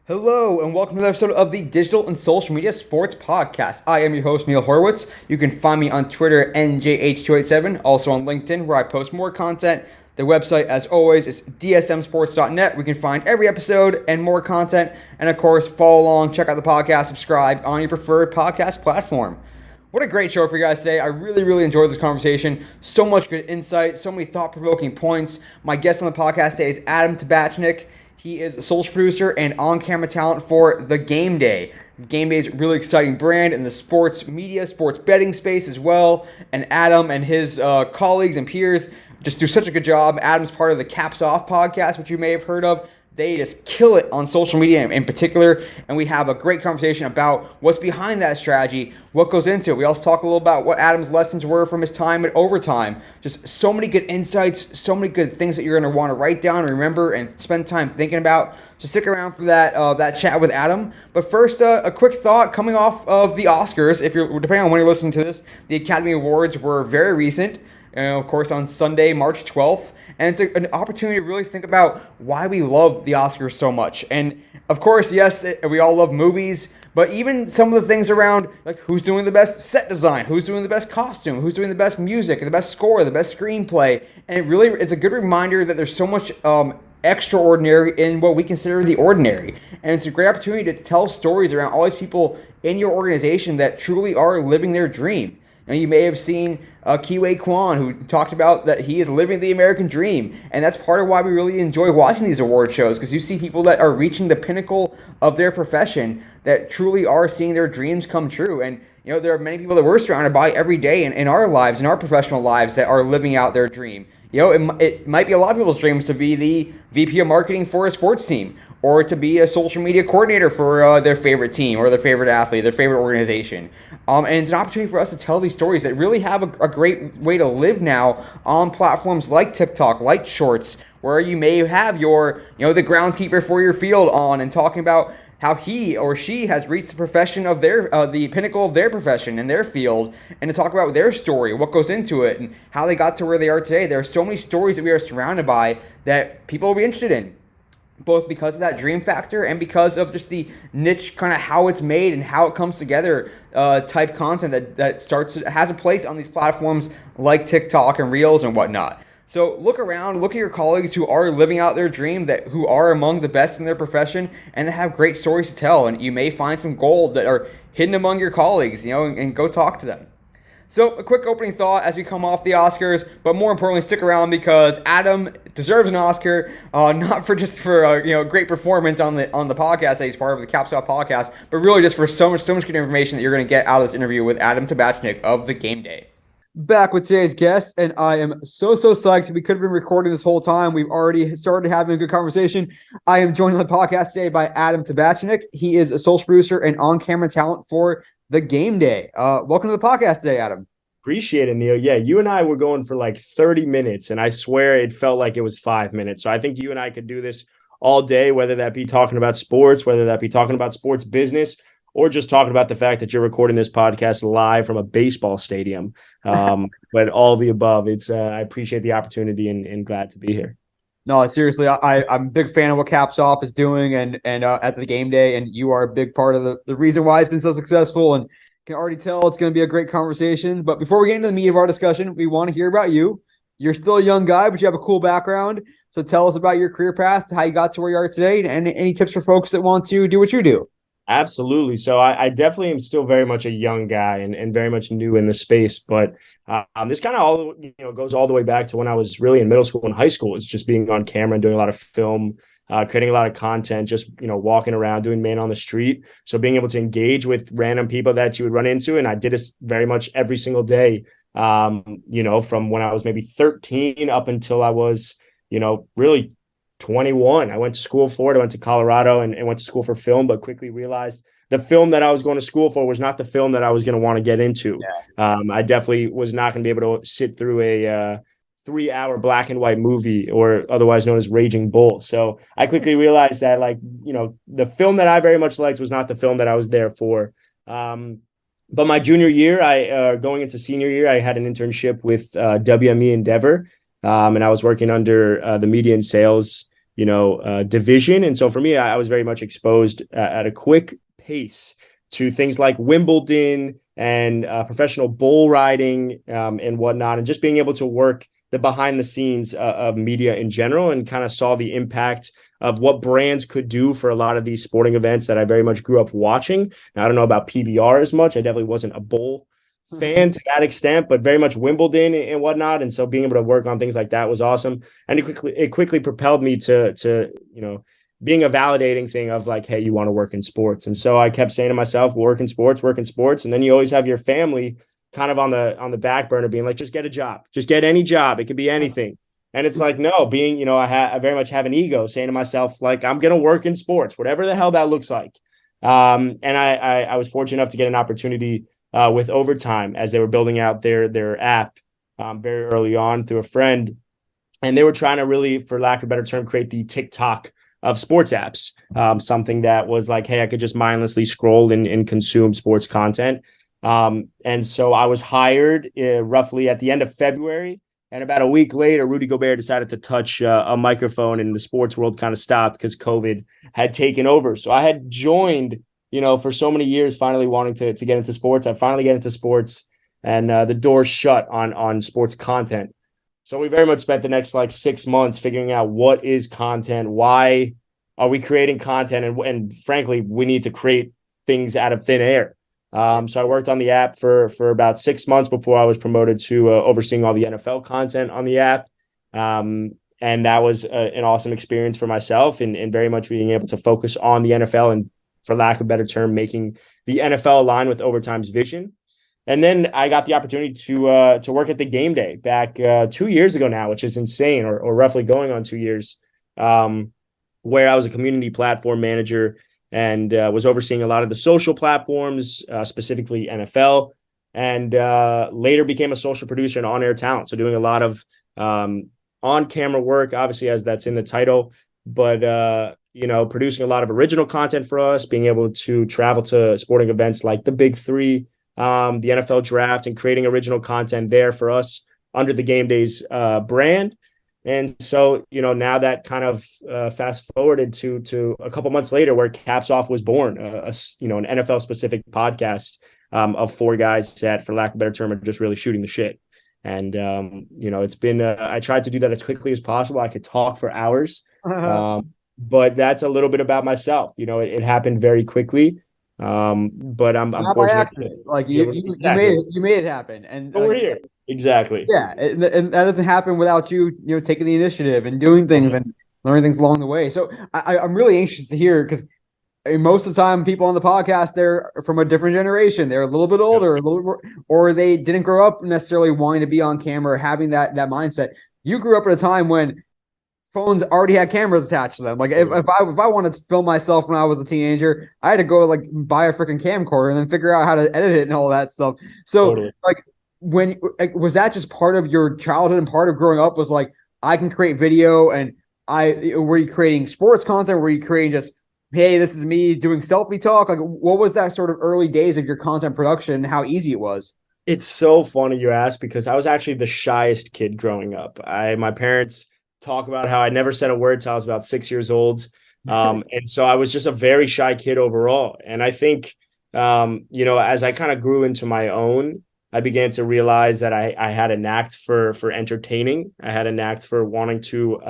Hello, and welcome to the episode of the Digital and Social Media Sports Podcast. I am your host, Neil Horowitz. You can find me on Twitter, NJH287, also on LinkedIn, where I post more content. The website, as always, is dsmsports.net. We can find every episode and more content. And, of course, follow along, check out the podcast, subscribe on your preferred podcast platform. What a great show for you guys today. I really enjoyed this conversation. So much good insight, so many thought-provoking points. My guest on the podcast today is Adam Tabatchnick. He is a social producer and on-camera talent for The Game Day. Game Day is a really exciting brand in the sports media, sports betting space as well. And Adam and his colleagues and peers just do such a good job. Adam's part of the Caps Off podcast, which you may have heard of. They just kill it on social media in particular, and we have a great conversation about what's behind that strategy, what goes into it. We also talk a little about what Adam's lessons were from his time at Overtime. Just so many good insights, so many good things that you're going to want to write down and remember and spend time thinking about. So stick around for that chat with Adam. But first, a quick thought coming off of the Oscars. If you're depending on when you're listening to this, the Academy Awards were very recent. Of course, on Sunday, March 12th. And it's an opportunity to really think about why we love the Oscars so much. And, of course, yes, we all love movies, but even some of the things around, like who's doing the best set design, who's doing the best costume, who's doing the best music, the best score, the best screenplay. And it's a good reminder that there's so much extraordinary in what we consider the ordinary. And it's a great opportunity to tell stories around all these people in your organization that truly are living their dream. And you may have seen Kiwei Kwan, who talked about that he is living the American dream. And that's part of why we really enjoy watching these award shows, because you see people that are reaching the pinnacle of their profession that truly are seeing their dreams come true. And, there are many people that we're surrounded by every day in our lives, in our professional lives, that are living out their dream. It might be a lot of people's dreams to be the VP of marketing for a sports team, or to be a social media coordinator for their favorite team or their favorite athlete, their favorite organization. And it's an opportunity for us to tell these stories that really have a great way to live now on platforms like TikTok, like Shorts, where you may have your, the groundskeeper for your field on and talking about how he or she has reached the profession of the pinnacle of their profession in their field, and to talk about their story, what goes into it, and how they got to where they are today. There are so many stories that we are surrounded by that people will be interested in, both because of that dream factor and because of just the niche kind of how it's made and how it comes together type content that has a place on these platforms like TikTok and Reels and whatnot. So look around, look at your colleagues who are living out their dream, who are among the best in their profession, and that have great stories to tell. And you may find some gold that are hidden among your colleagues, and go talk to them. So a quick opening thought as we come off the Oscars, but more importantly, stick around because Adam deserves an Oscar, not for great performance on the podcast that he's part of the Caps Off podcast, but really just for so much good information that you're going to get out of this interview with Adam Tabatchnick of The Game Day. Back with today's guest, and I am so psyched. We could have been recording this whole time. We've already started having a good conversation. I am joined on the podcast today by Adam Tabatchnick. He is a social producer and on-camera talent for The Game Day. Welcome to the podcast today, Adam. Appreciate it, Neil. Yeah, you and I were going for like 30 minutes, and I swear it felt like it was 5 minutes. So I think you and I could do this all day, whether that be talking about sports, whether that be talking about sports business, or just talking about the fact that you're recording this podcast live from a baseball stadium. But all the above, I appreciate the opportunity and glad to be here. No, seriously, I'm a big fan of what Caps Off is doing and at The Game Day, and you are a big part of the reason why it's been so successful, and can already tell it's going to be a great conversation. But before we get into the meat of our discussion, we want to hear about you. You're still a young guy, but you have a cool background. So tell us about your career path, how you got to where you are today, and any tips for folks that want to do what you do. Absolutely. So I definitely am still very much a young guy and very much new in the space. But this kind of all goes all the way back to when I was really in middle school and high school. It's just being on camera and doing a lot of film, creating a lot of content, just walking around doing man on the street. So being able to engage with random people that you would run into, and I did this very much every single day. From when I was maybe 13 up until I was really 21. I went to school for it. I went to Colorado and went to school for film, but quickly realized the film that I was going to school for was not the film that I was going to want to get into. Yeah. I definitely was not going to be able to sit through a 3-hour black and white movie, or otherwise known as Raging Bull. So I quickly realized that, the film that I very much liked was not the film that I was there for. But my junior year, going into senior year, I had an internship with WME Endeavor, and I was working under the media and sales division. And so for me, I was very much exposed at a quick pace to things like Wimbledon and professional bull riding and whatnot, and just being able to work the behind the scenes of media in general, and kind of saw the impact of what brands could do for a lot of these sporting events that I very much grew up watching. Now, I don't know about PBR as much. I definitely wasn't a bull fan to that extent, but very much Wimbledon and whatnot. And so being able to work on things like that was awesome. And it quickly propelled me to being a validating thing of like, hey, you want to work in sports. And so I kept saying to myself, work in sports. And then you always have your family kind of on the back burner being like, just get a job, just get any job. It could be anything. And it's like, no, being, I very much have an ego saying to myself, like, I'm going to work in sports, whatever the hell that looks like. And I was fortunate enough to get an opportunity with Overtime as they were building out their app very early on through a friend. And they were trying to really, for lack of a better term, create the TikTok of sports apps, something that was like, hey, I could just mindlessly scroll and consume sports content. And so I was hired roughly at the end of February. And about a week later, Rudy Gobert decided to touch a microphone, and the sports world kind of stopped because COVID had taken over. So I had joined, for so many years, finally wanting to get into sports. I finally get into sports, and the doors shut on sports content. So we very much spent the next 6 months figuring out what is content, why are we creating content, and frankly, we need to create things out of thin air. So I worked on the app for about 6 months before I was promoted to overseeing all the NFL content on the app. And that was an awesome experience for myself, and very much being able to focus on the NFL and, for lack of a better term, making the NFL align with Overtime's vision. And then I got the opportunity to work at the Game Day back 2 years ago now, which is insane, or roughly going on 2 years, where I was a community platform manager and was overseeing a lot of the social platforms, specifically NFL, and later became a social producer and on-air talent. So doing a lot of on-camera work, obviously, as that's in the title, but producing a lot of original content for us, being able to travel to sporting events like the Big Three, the NFL Draft, and creating original content there for us under the Game Days brand. And so, now that kind of fast forwarded to a couple months later, where Caps Off was born, an NFL specific podcast of four guys that, for lack of a better term, are just really shooting the shit. And, it's been, I tried to do that as quickly as possible. I could talk for hours, but that's a little bit about myself. It happened very quickly. But I'm not by fortunate. accident. Like you made it happen, and we're here. Exactly. Yeah, and that doesn't happen without you, taking the initiative and doing things and learning things along the way. So I'm really anxious to hear, because most of the time people on the podcast, they're from a different generation. They're a little bit older, a little more, or they didn't grow up necessarily wanting to be on camera, having that mindset. You grew up at a time when phones already had cameras attached to them. Like if I wanted to film myself when I was a teenager, I had to go buy a freaking camcorder and then figure out how to edit it and all that stuff. So was that just part of your childhood and part of growing up, was like, I can create video? And were you creating sports content? Were you creating just, hey, this is me doing selfie talk? Like, what was that sort of early days of your content production and how easy it was? It's so funny you ask, because I was actually the shyest kid growing up. My parents talk about how I never said a word till I was about 6 years old. And so I was just a very shy kid overall. And I think, as I kind of grew into my own, I began to realize that I had a knack for entertaining. I had a knack for wanting to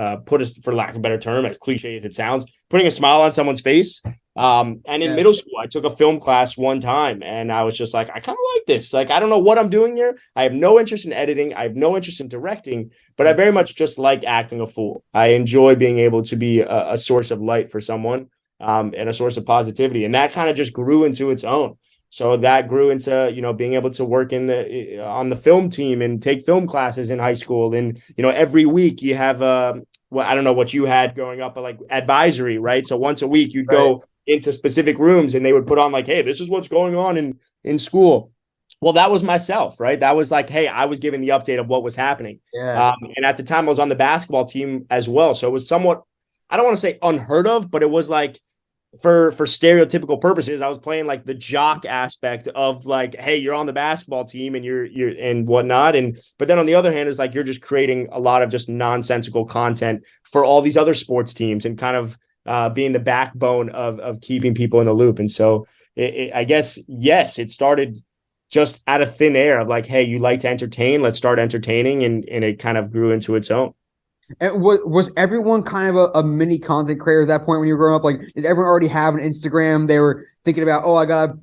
for lack of a better term, as cliche as it sounds, putting a smile on someone's face. And in middle school, I took a film class one time, and I was just like, I kind of like this. Like, I don't know what I'm doing here. I have no interest in editing. I have no interest in directing, but I very much just like acting a fool. I enjoy being able to be a source of light for someone, and a source of positivity. And that kind of just grew into its own. So that grew into, being able to work on the film team and take film classes in high school. And, every week you have, I don't know what you had growing up, but advisory, right? So once a week you'd go into specific rooms and they would put on hey, this is what's going on in school. Well, that was myself, right? That was hey, I was giving the update of what was happening. Yeah. And at the time I was on the basketball team as well. So it was somewhat, I don't want to say unheard of, but it was for stereotypical purposes, I was playing like the jock aspect of like, hey, you're on the basketball team and you're and whatnot. And but then on the other hand, is like you're just creating a lot of just nonsensical content for all these other sports teams and kind of being the backbone of keeping people in the loop. And so I guess, yes, it started just out of thin air of like, hey, you like to entertain, let's start entertaining. And it kind of grew into its own. And was everyone kind of a mini content creator at that point when you were growing up? Like, did everyone already have an Instagram? They were thinking about, oh, I gotta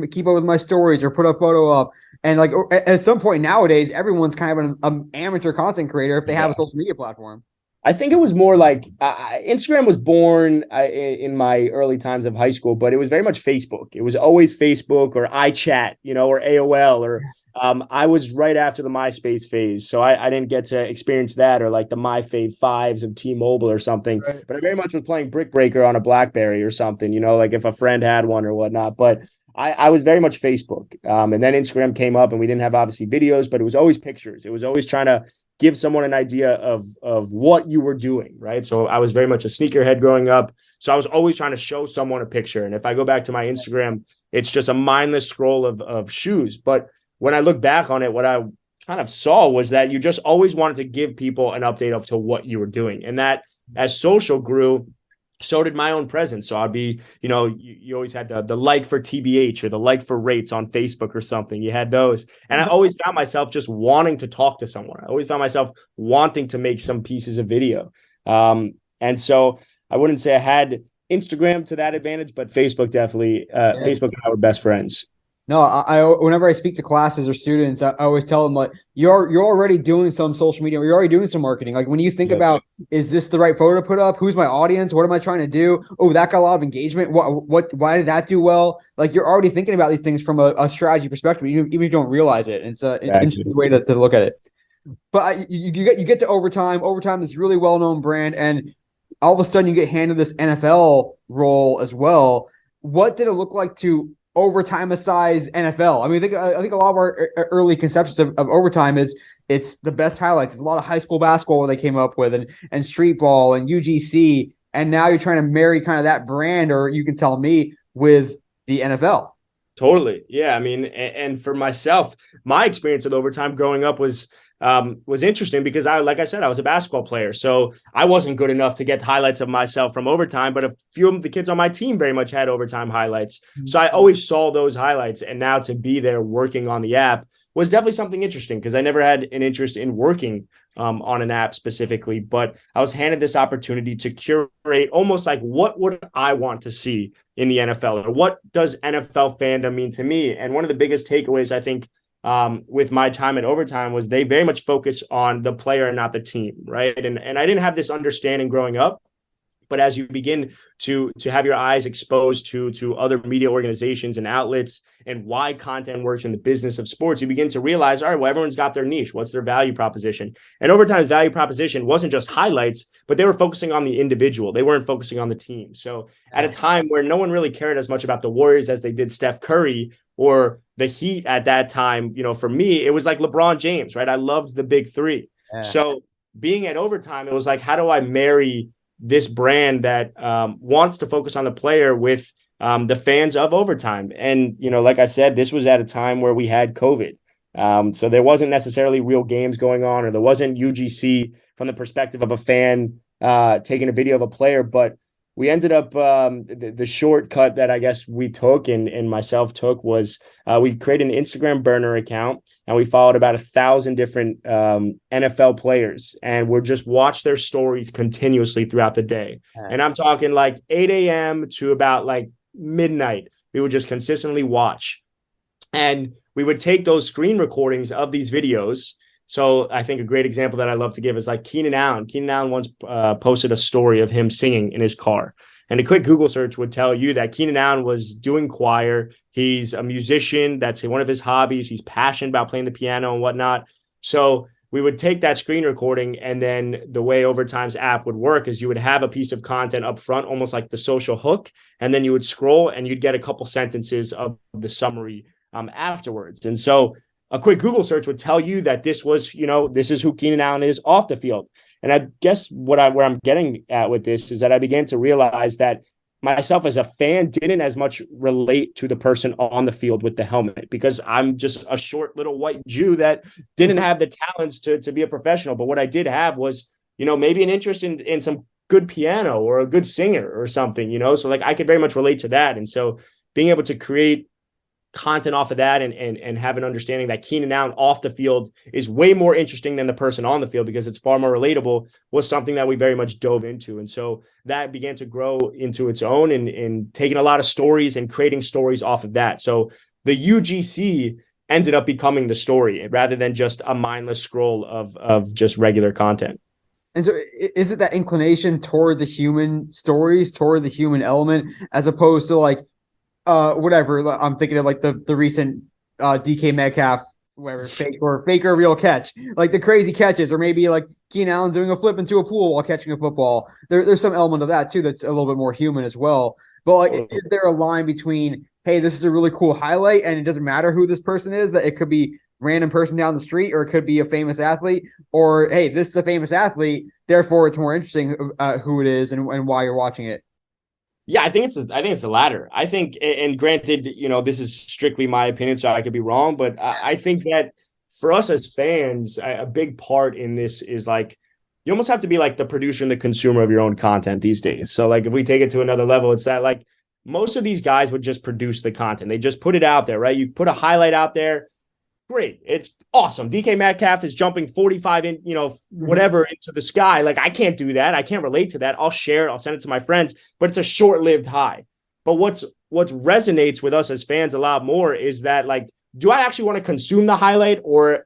keep up with my stories or put a photo up. And like at some point nowadays, everyone's kind of an amateur content creator if they have a social media platform. I think it was more like Instagram was born in my early times of high school, but it was very much Facebook. It was always Facebook or iChat, or AOL, or I was right after the MySpace phase. So I didn't get to experience that or like the MyFave fives of T-Mobile or something. Right. But I very much was playing Brick Breaker on a BlackBerry or something, like if a friend had one or whatnot. But I was very much Facebook. And then Instagram came up and we didn't have obviously videos, but it was always pictures. It was always trying to give someone an idea of what you were doing, right? So I was very much a sneakerhead growing up. So I was always trying to show someone a picture. And if I go back to my Instagram, it's just a mindless scroll of shoes. But when I look back on it, what I kind of saw was that you just always wanted to give people an update of to what you were doing. And that as social grew, so did my own presence. So I'd be, you always had the like for TBH or the like for rates on Facebook or something. You had those. And I always found myself just wanting to talk to someone. I always found myself wanting to make some pieces of video. And so I wouldn't say I had Instagram to that advantage, but Facebook definitely, Facebook and I were best friends. No, I whenever I speak to classes or students, I always tell them like you're already doing some social media, you're already doing some marketing. Like when you think about, is this the right photo to put up? Who's my audience? What am I trying to do? Oh, that got a lot of engagement. Why did that do well? Like you're already thinking about these things from a strategy perspective, even if you don't realize it. And it's an interesting way to look at it. But you get to Overtime. Overtime is a really well-known brand, and all of a sudden you get handed this NFL role as well. What did it look like to overtime-size NFL? I mean, I think a lot of our early conceptions of overtime is it's the best highlights. There's a lot of high school basketball where they came up with and street ball and UGC, and now you're trying to marry kind of that brand, or you can tell me, with the NFL. Totally. Yeah. I mean, and for myself, my experience with overtime growing up was interesting because like I said, I was a basketball player. So I wasn't good enough to get highlights of myself from overtime, but a few of the kids on my team very much had overtime highlights. So I always saw those highlights. And now to be there working on the app was definitely something interesting because I never had an interest in working on an app specifically, but I was handed this opportunity to curate almost like what would I want to see in the NFL, or what does NFL fandom mean to me? And one of the biggest takeaways, I think, with my time at Overtime was they very much focus on the player and not the team, right? And I didn't have this understanding growing up, but as you begin to have your eyes exposed to other media organizations and outlets and why content works in the business of sports, you begin to realize, all right, well, everyone's got their niche. What's their value proposition? And Overtime's value proposition wasn't just highlights, but they were focusing on the individual. They weren't focusing on the team. So at a time where no one really cared as much about the Warriors as they did Steph Curry or the Heat at that time, for me, it was like LeBron James, right? I loved the big three. Yeah. So being at Overtime, it was like, how do I marry this brand that wants to focus on the player with the fans of Overtime? And, like I said, this was at a time where we had COVID. So there wasn't necessarily real games going on, or there wasn't UGC from the perspective of a fan taking a video of a player. But we ended up the shortcut that I guess we took and myself took was we created an Instagram burner account and we followed about 1,000 different NFL players and would just watch their stories continuously throughout the day. And I'm talking like 8 a.m. to about like midnight. We would just consistently watch. And we would take those screen recordings of these videos. So I think a great example that I love to give is like Keenan Allen. Keenan Allen once posted a story of him singing in his car. And a quick Google search would tell you that Keenan Allen was doing choir. He's a musician. That's one of his hobbies. He's passionate about playing the piano and whatnot. So we would take that screen recording, and then the way Overtime's app would work is you would have a piece of content up front, almost like the social hook, and then you would scroll and you'd get a couple sentences of the summary afterwards. And so a quick Google search would tell you that this was, this is who Keenan Allen is off the field. And I guess where I'm getting at with this is that I began to realize that myself as a fan didn't as much relate to the person on the field with the helmet because I'm just a short little white Jew that didn't have the talents to be a professional. But what I did have was, maybe an interest in some good piano or a good singer or something, so like I could very much relate to that. And so being able to create content off of that and have an understanding that Keenan Allen off the field is way more interesting than the person on the field because it's far more relatable was something that we very much dove into. And so that began to grow into its own and taking a lot of stories and creating stories off of that. So the UGC ended up becoming the story rather than just a mindless scroll of just regular content. And so is it that inclination toward the human stories, toward the human element, as opposed to like whatever. I'm thinking of like the recent DK Metcalf, whatever, fake or real catch, like the crazy catches, or maybe like Keenan Allen doing a flip into a pool while catching a football. There's some element of that too that's a little bit more human as well. But like, is there a line between, hey, this is a really cool highlight, and it doesn't matter who this person is, that it could be random person down the street, or it could be a famous athlete, or hey, this is a famous athlete, therefore it's more interesting who it is and why you're watching it. Yeah, I think it's the latter. I think, and granted, this is strictly my opinion, so I could be wrong, but I think that for us as fans, a big part in this is like you almost have to be like the producer and the consumer of your own content these days. So like if we take it to another level, it's that like most of these guys would just produce the content. They just put it out there, right? You put a highlight out there. Great. It's awesome. DK Metcalf is jumping 45 in, whatever into the sky. Like I can't do that. I can't relate to that. I'll share it. I'll send it to my friends, but it's a short-lived high. But what resonates with us as fans a lot more is that like, do I actually want to consume the highlight, or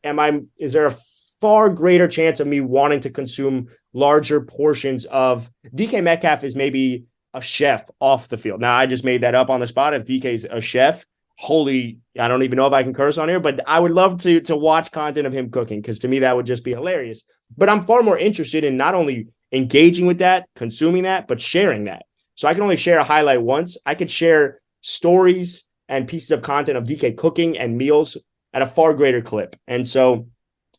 is there a far greater chance of me wanting to consume larger portions of DK Metcalf is maybe a chef off the field. Now I just made that up on the spot. If DK is a chef, I don't even know if I can curse on here, but I would love to watch content of him cooking because to me that would just be hilarious. But I'm far more interested in not only engaging with that, consuming that, but sharing that. So I can only share a highlight once. I could share stories and pieces of content of DK cooking and meals at a far greater clip. And so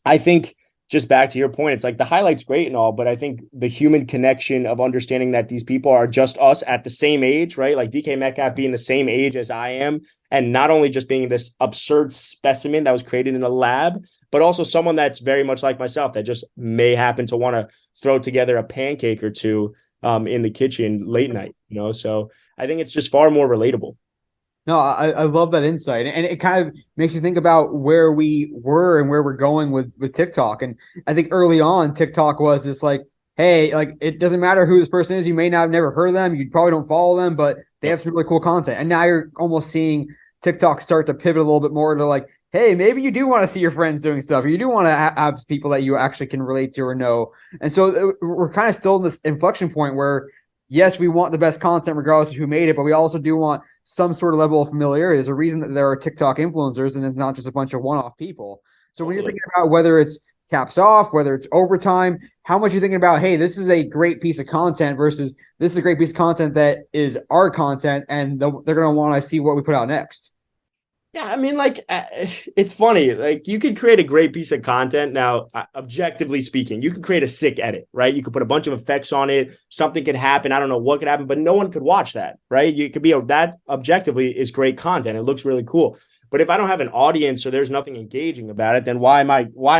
I think just back to your point, it's like the highlight's great and all, but I think the human connection of understanding that these people are just us at the same age, right? Like DK Metcalf being the same age as I am, and not only just being this absurd specimen that was created in a lab, but also someone that's very much like myself that just may happen to want to throw together a pancake or two in the kitchen late night, So I think it's just far more relatable. No, I love that insight. And it kind of makes you think about where we were and where we're going with TikTok. And I think early on, TikTok was just like, hey, like it doesn't matter who this person is. You may not have never heard of them. You probably don't follow them, but they have some really cool content. And now you're almost seeing TikTok start to pivot a little bit more to like, hey, maybe you do want to see your friends doing stuff. Or you do want to have people that you actually can relate to or know. And so we're kind of still in this inflection point where yes, we want the best content regardless of who made it, but we also do want some sort of level of familiarity. There's a reason that there are TikTok influencers and it's not just a bunch of one-off people. So when you're thinking about whether it's caps off, whether it's overtime, how much you're thinking about, hey, this is a great piece of content versus this is a great piece of content that is our content and they're going to want to see what we put out next. Yeah, I mean, like, it's funny. Like, you could create a great piece of content. Now, objectively speaking, you could create a sick edit, right? You could put a bunch of effects on it. Something could happen. I don't know what could happen, but no one could watch that, right? You could be that objectively is great content. It looks really cool. But if I don't have an audience or there's nothing engaging about it, then why am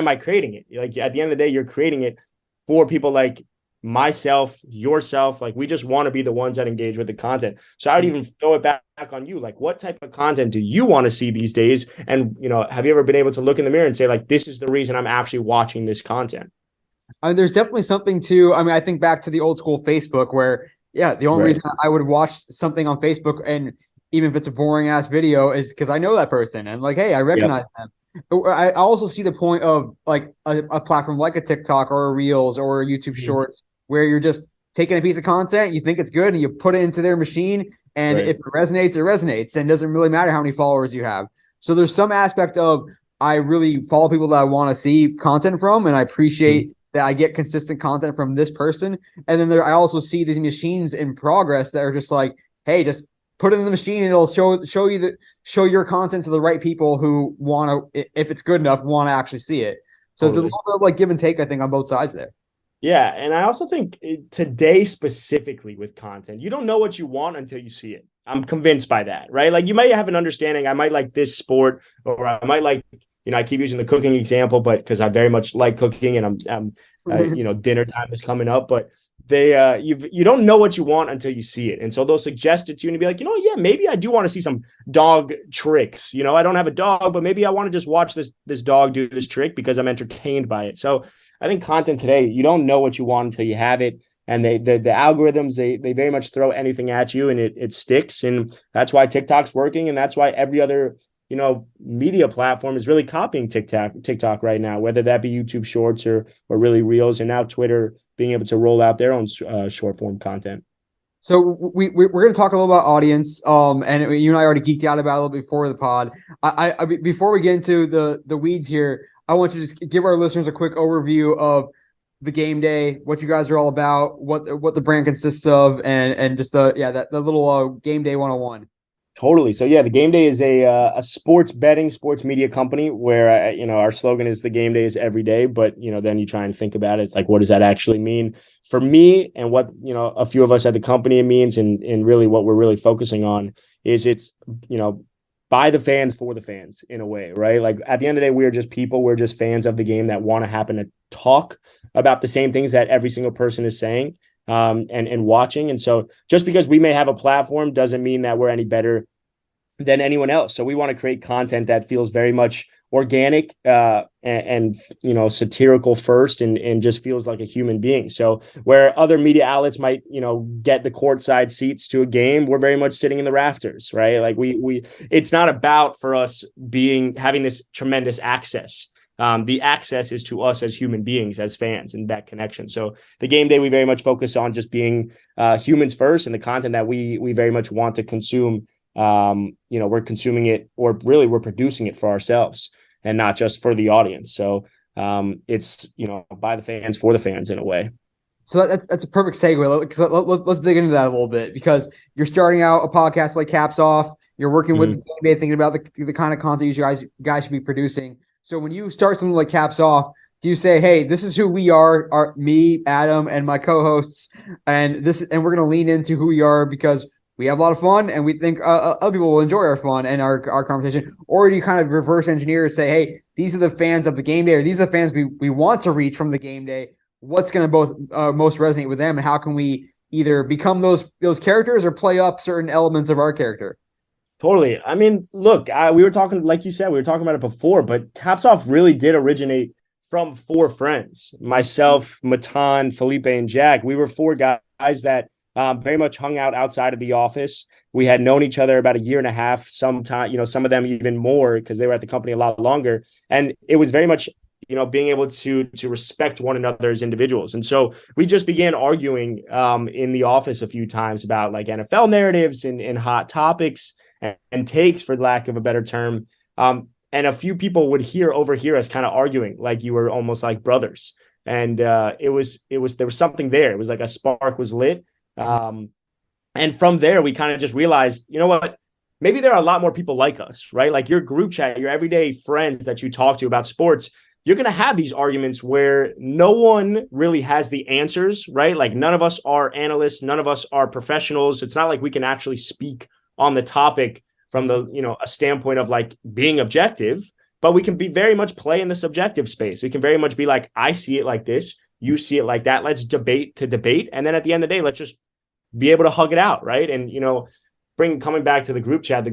I creating it? Like, at the end of the day, you're creating it for people like myself, yourself. Like, we just want to be the ones that engage with the content. So I would even throw it back on you. Like, what type of content do you want to see these days? And, have you ever been able to look in the mirror and say, like, this is the reason I'm actually watching this content? There's definitely something to, I think back to the old school Facebook where, yeah, the only reason I would watch something on Facebook, and even if it's a boring ass video, is because I know that person and like, hey, I recognize them. I also see the point of like a platform like a TikTok or a Reels or a YouTube Shorts where you're just taking a piece of content, you think it's good, and you put it into their machine, and if it resonates, it resonates, and it doesn't really matter how many followers you have. So there's some aspect of I really follow people that I want to see content from, and I appreciate that I get consistent content from this person. And then I also see these machines in progress that are just like, hey, just put it in the machine and it'll show your content to the right people who want to, if it's good enough, want to actually see it. So it's a little bit of like give and take, I think, on both sides there. Yeah, and I also think today specifically with content, you don't know what you want until you see it. I'm convinced by that, right? Like you might have an understanding. I might like this sport, or I might like, I keep using the cooking example, but because I very much like cooking, and dinner time is coming up, but you don't know what you want until you see it, and so they'll suggest it to you and be like, yeah, maybe I do want to see some dog tricks. I don't have a dog, but maybe I want to just watch this dog do this trick because I'm entertained by it. So I think content today, you don't know what you want until you have it. And the algorithms, they very much throw anything at you and it sticks. And that's why TikTok's working. And that's why every other, media platform is really copying TikTok right now, whether that be YouTube Shorts or really Reels, and now Twitter being able to roll out their own short form content. So we're going to talk a little about audience, and you and I already geeked out about it a little bit before the pod. Before we get into the weeds here, I want you to just give our listeners a quick overview of the game day, what you guys are all about, what the brand consists of, and just the little game day 101. Totally. So yeah, the Game Day is a sports betting, sports media company where our slogan is the game day is every day. But then you try and think about it. It's like, what does that actually mean for me? And what a few of us at the company it means, and really what we're really focusing on is it's by the fans for the fans in a way, right? Like at the end of the day, we're just people. We're just fans of the game that want to happen to talk about the same things that every single person is saying. And watching. And so just because we may have a platform doesn't mean that we're any better than anyone else. So we want to create content that feels very much organic and satirical first and just feels like a human being. So where other media outlets might, get the courtside seats to a game, we're very much sitting in the rafters, right? Like we it's not about for us having this tremendous access. The access is to us as human beings, as fans, and that connection. So the game day, we very much focus on just being humans first, and the content that we very much want to consume. We're consuming it, or really we're producing it for ourselves and not just for the audience. So it's by the fans for the fans in a way. So that's a perfect segue. Let's dig into that a little bit, because you're starting out a podcast like Caps Off. You're working with the game day, thinking about the kind of content you guys should be producing. So when you start something like Caps Off, do you say, "Hey, this is who we are me, Adam, and my co-hosts, and we're going to lean into who we are because we have a lot of fun, and we think other people will enjoy our fun and our conversation"? Or do you kind of reverse engineer and say, "Hey, these are the fans of the game day, or these are the fans we want to reach from the game day. What's going to both most resonate with them, and how can we either become those characters or play up certain elements of our character?" Totally. I mean, look, we were talking, like you said, we were talking about it before, but Caps Off really did originate from four friends: myself, Matan, Felipe, and Jack. We were four guys that very much hung out outside of the office. We had known each other about a year and a half, sometime, some of them even more because they were at the company a lot longer. And it was very much, being able to respect one another as individuals. And so we just began arguing in the office a few times about like NFL narratives and hot topics and takes, for lack of a better term. And a few people would overhear us kind of arguing like you were almost like brothers. And there was something there. It was like a spark was lit. And from there, we kind of just realized, you know what, maybe there are a lot more people like us, right? Like your group chat, your everyday friends that you talk to about sports, you're going to have these arguments where no one really has the answers, right? Like none of us are analysts. None of us are professionals. It's not like we can actually speak on the topic from the, a standpoint of like being objective, but we can be very much play in the subjective space. We can very much be like, I see it like this. You see it like that. Let's debate to debate. And then at the end of the day, let's just be able to hug it out. Right. And, coming back to the group chat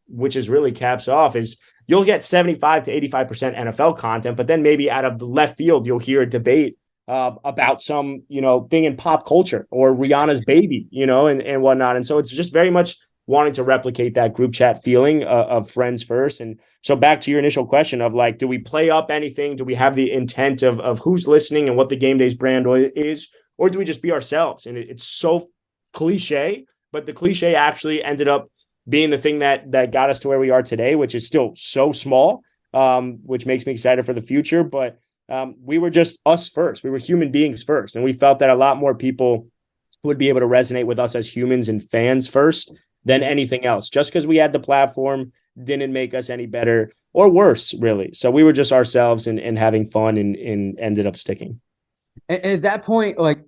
which is really Caps Off, is you'll get 75 to 85% NFL content, but then maybe out of the left field, you'll hear a debate about some, thing in pop culture or Rihanna's baby, and whatnot. And so it's just very much wanting to replicate that group chat feeling of friends first. And so back to your initial question of like, do we play up anything? Do we have the intent of who's listening and what the game day's brand is? Or do we just be ourselves? And it's so cliche, but the cliche actually ended up being the thing that got us to where we are today, which is still so small, which makes me excited for the future. But we were just us first. We were human beings first. And we felt that a lot more people would be able to resonate with us as humans and fans first than anything else. Just because we had the platform didn't make us any better or worse, really. So we were just ourselves and having fun and ended up sticking. And at that point, like,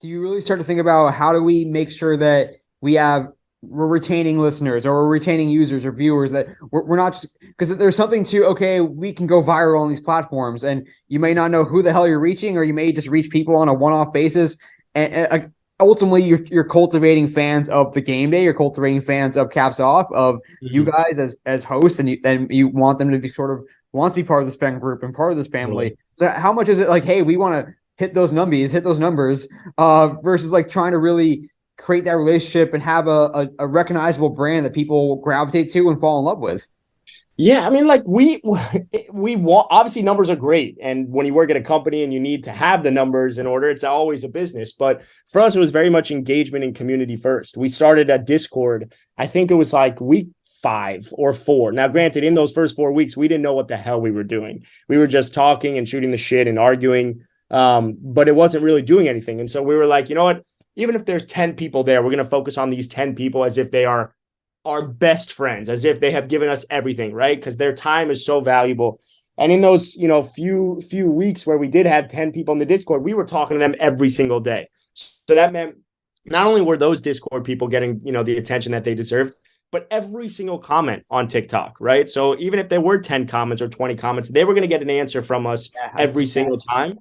do you really start to think about how do we make sure that we're retaining listeners or we're retaining users or viewers, that we're not just because there's something to, okay, we can go viral on these platforms and you may not know who the hell you're reaching, or you may just reach people on a one-off basis. And ultimately you're cultivating fans of the game day, you're cultivating fans of Caps Off, of you Mhm. guys as hosts, and you want them to be sort of want to be part of this fan group and part of this family. Totally. So how much is it like, hey, we want to hit those numbers, versus like trying to really create that relationship and have a recognizable brand that people gravitate to and fall in love with. Yeah, I mean, like we want, obviously numbers are great, and when you work at a company and you need to have the numbers in order, it's always a business. But for us, it was very much engagement and community first. We started at Discord. I think it was like week 5 or 4. Now, granted, in those first 4 weeks, we didn't know what the hell we were doing. We were just talking and shooting the shit and arguing, but it wasn't really doing anything. And so we were like, you know what? Even if there's 10 people there, we're going to focus on these 10 people as if they are our best friends, as if they have given us everything, right? Because their time is so valuable. And in those, few weeks where we did have 10 people in the Discord, we were talking to them every single day. So that meant not only were those Discord people getting, the attention that they deserved, but every single comment on TikTok, right? So even if there were 10 comments or 20 comments, they were going to get an answer from us Yeah, every single time.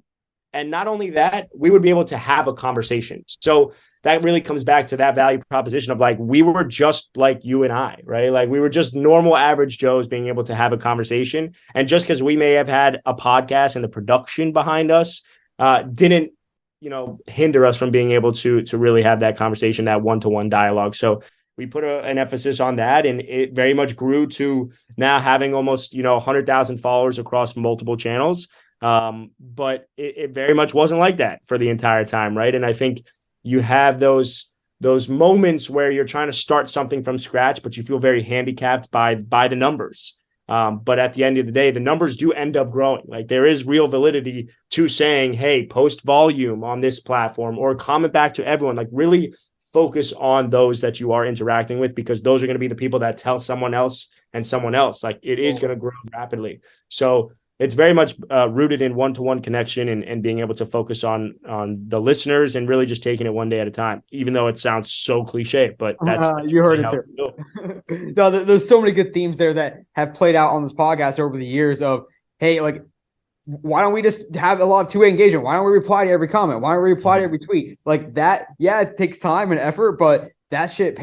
And not only that, we would be able to have a conversation. So that really comes back to that value proposition of like, we were just like you and I, right? Like we were just normal average Joes being able to have a conversation. And just because we may have had a podcast and the production behind us, didn't, hinder us from being able to really have that conversation, that one-to-one dialogue. So we put an emphasis on that, and it very much grew to now having almost, 100,000 followers across multiple channels. But it very much wasn't like that for the entire time, right? And I think you have those moments where you're trying to start something from scratch, but you feel very handicapped by the numbers. But at the end of the day, the numbers do end up growing. Like there is real validity to saying, hey, post volume on this platform or comment back to everyone. Like really focus on those that you are interacting with, because those are going to be the people that tell someone else and someone else. Like it is going to grow rapidly. So it's very much rooted in one-to-one connection, and being able to focus on the listeners and really just taking it one day at a time, even though it sounds so cliche, but that's You heard really it how too. we feel. No, there's so many good themes there that have played out on this podcast over the years of, hey, like, why don't we just have a lot of two-way engagement? Why don't we reply to every comment? Why don't we reply to every tweet? Like that, yeah, it takes time and effort, but that shit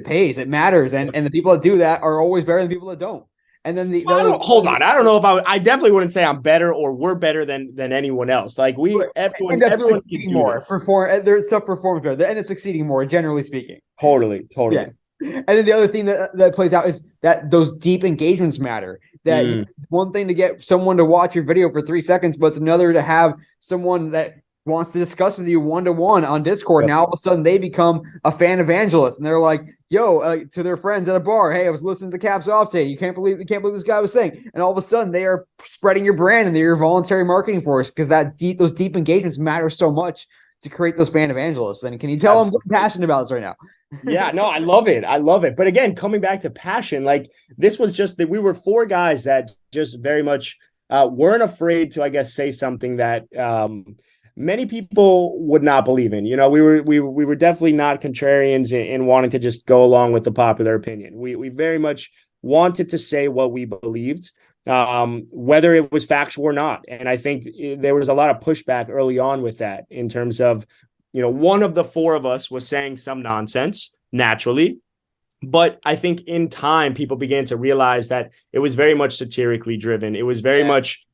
pays. It matters. And the people that do that are always better than people that don't. And then the I other don't hold on. I don't know if I definitely wouldn't say I'm better or we're better than anyone else. Like we everyone end up everyone can succeeding do more. this. Their stuff performs better. They end up succeeding more, generally speaking. Totally, Yeah. totally. And then the other thing that plays out is that those deep engagements matter. That Mm. it's one thing to get someone to watch your video for 3 seconds, but it's another to have someone that wants to discuss with you one-to-one on Discord. Yep. Now all of a sudden they become a fan evangelist, and they're like, "Yo," to their friends at a bar, "Hey, I was listening to Caps Off today. You can't believe this guy was saying." And all of a sudden they are spreading your brand, and they're your voluntary marketing force, because those deep engagements matter so much to create those fan evangelists. And can you tell I'm Absolutely. passionate about this right now? Yeah, no, I love it. I love it. But again, coming back to passion, like this was just that we were 4 guys that just very much weren't afraid to, I guess, say something that many people would not believe in. We were definitely not contrarians in wanting to just go along with the popular opinion. We very much wanted to say what we believed, whether it was factual or not. And I think there was a lot of pushback early on with that, in terms of, one of the 4 of us was saying some nonsense naturally. But I think in time, people began to realize that it was very much satirically driven. It was very much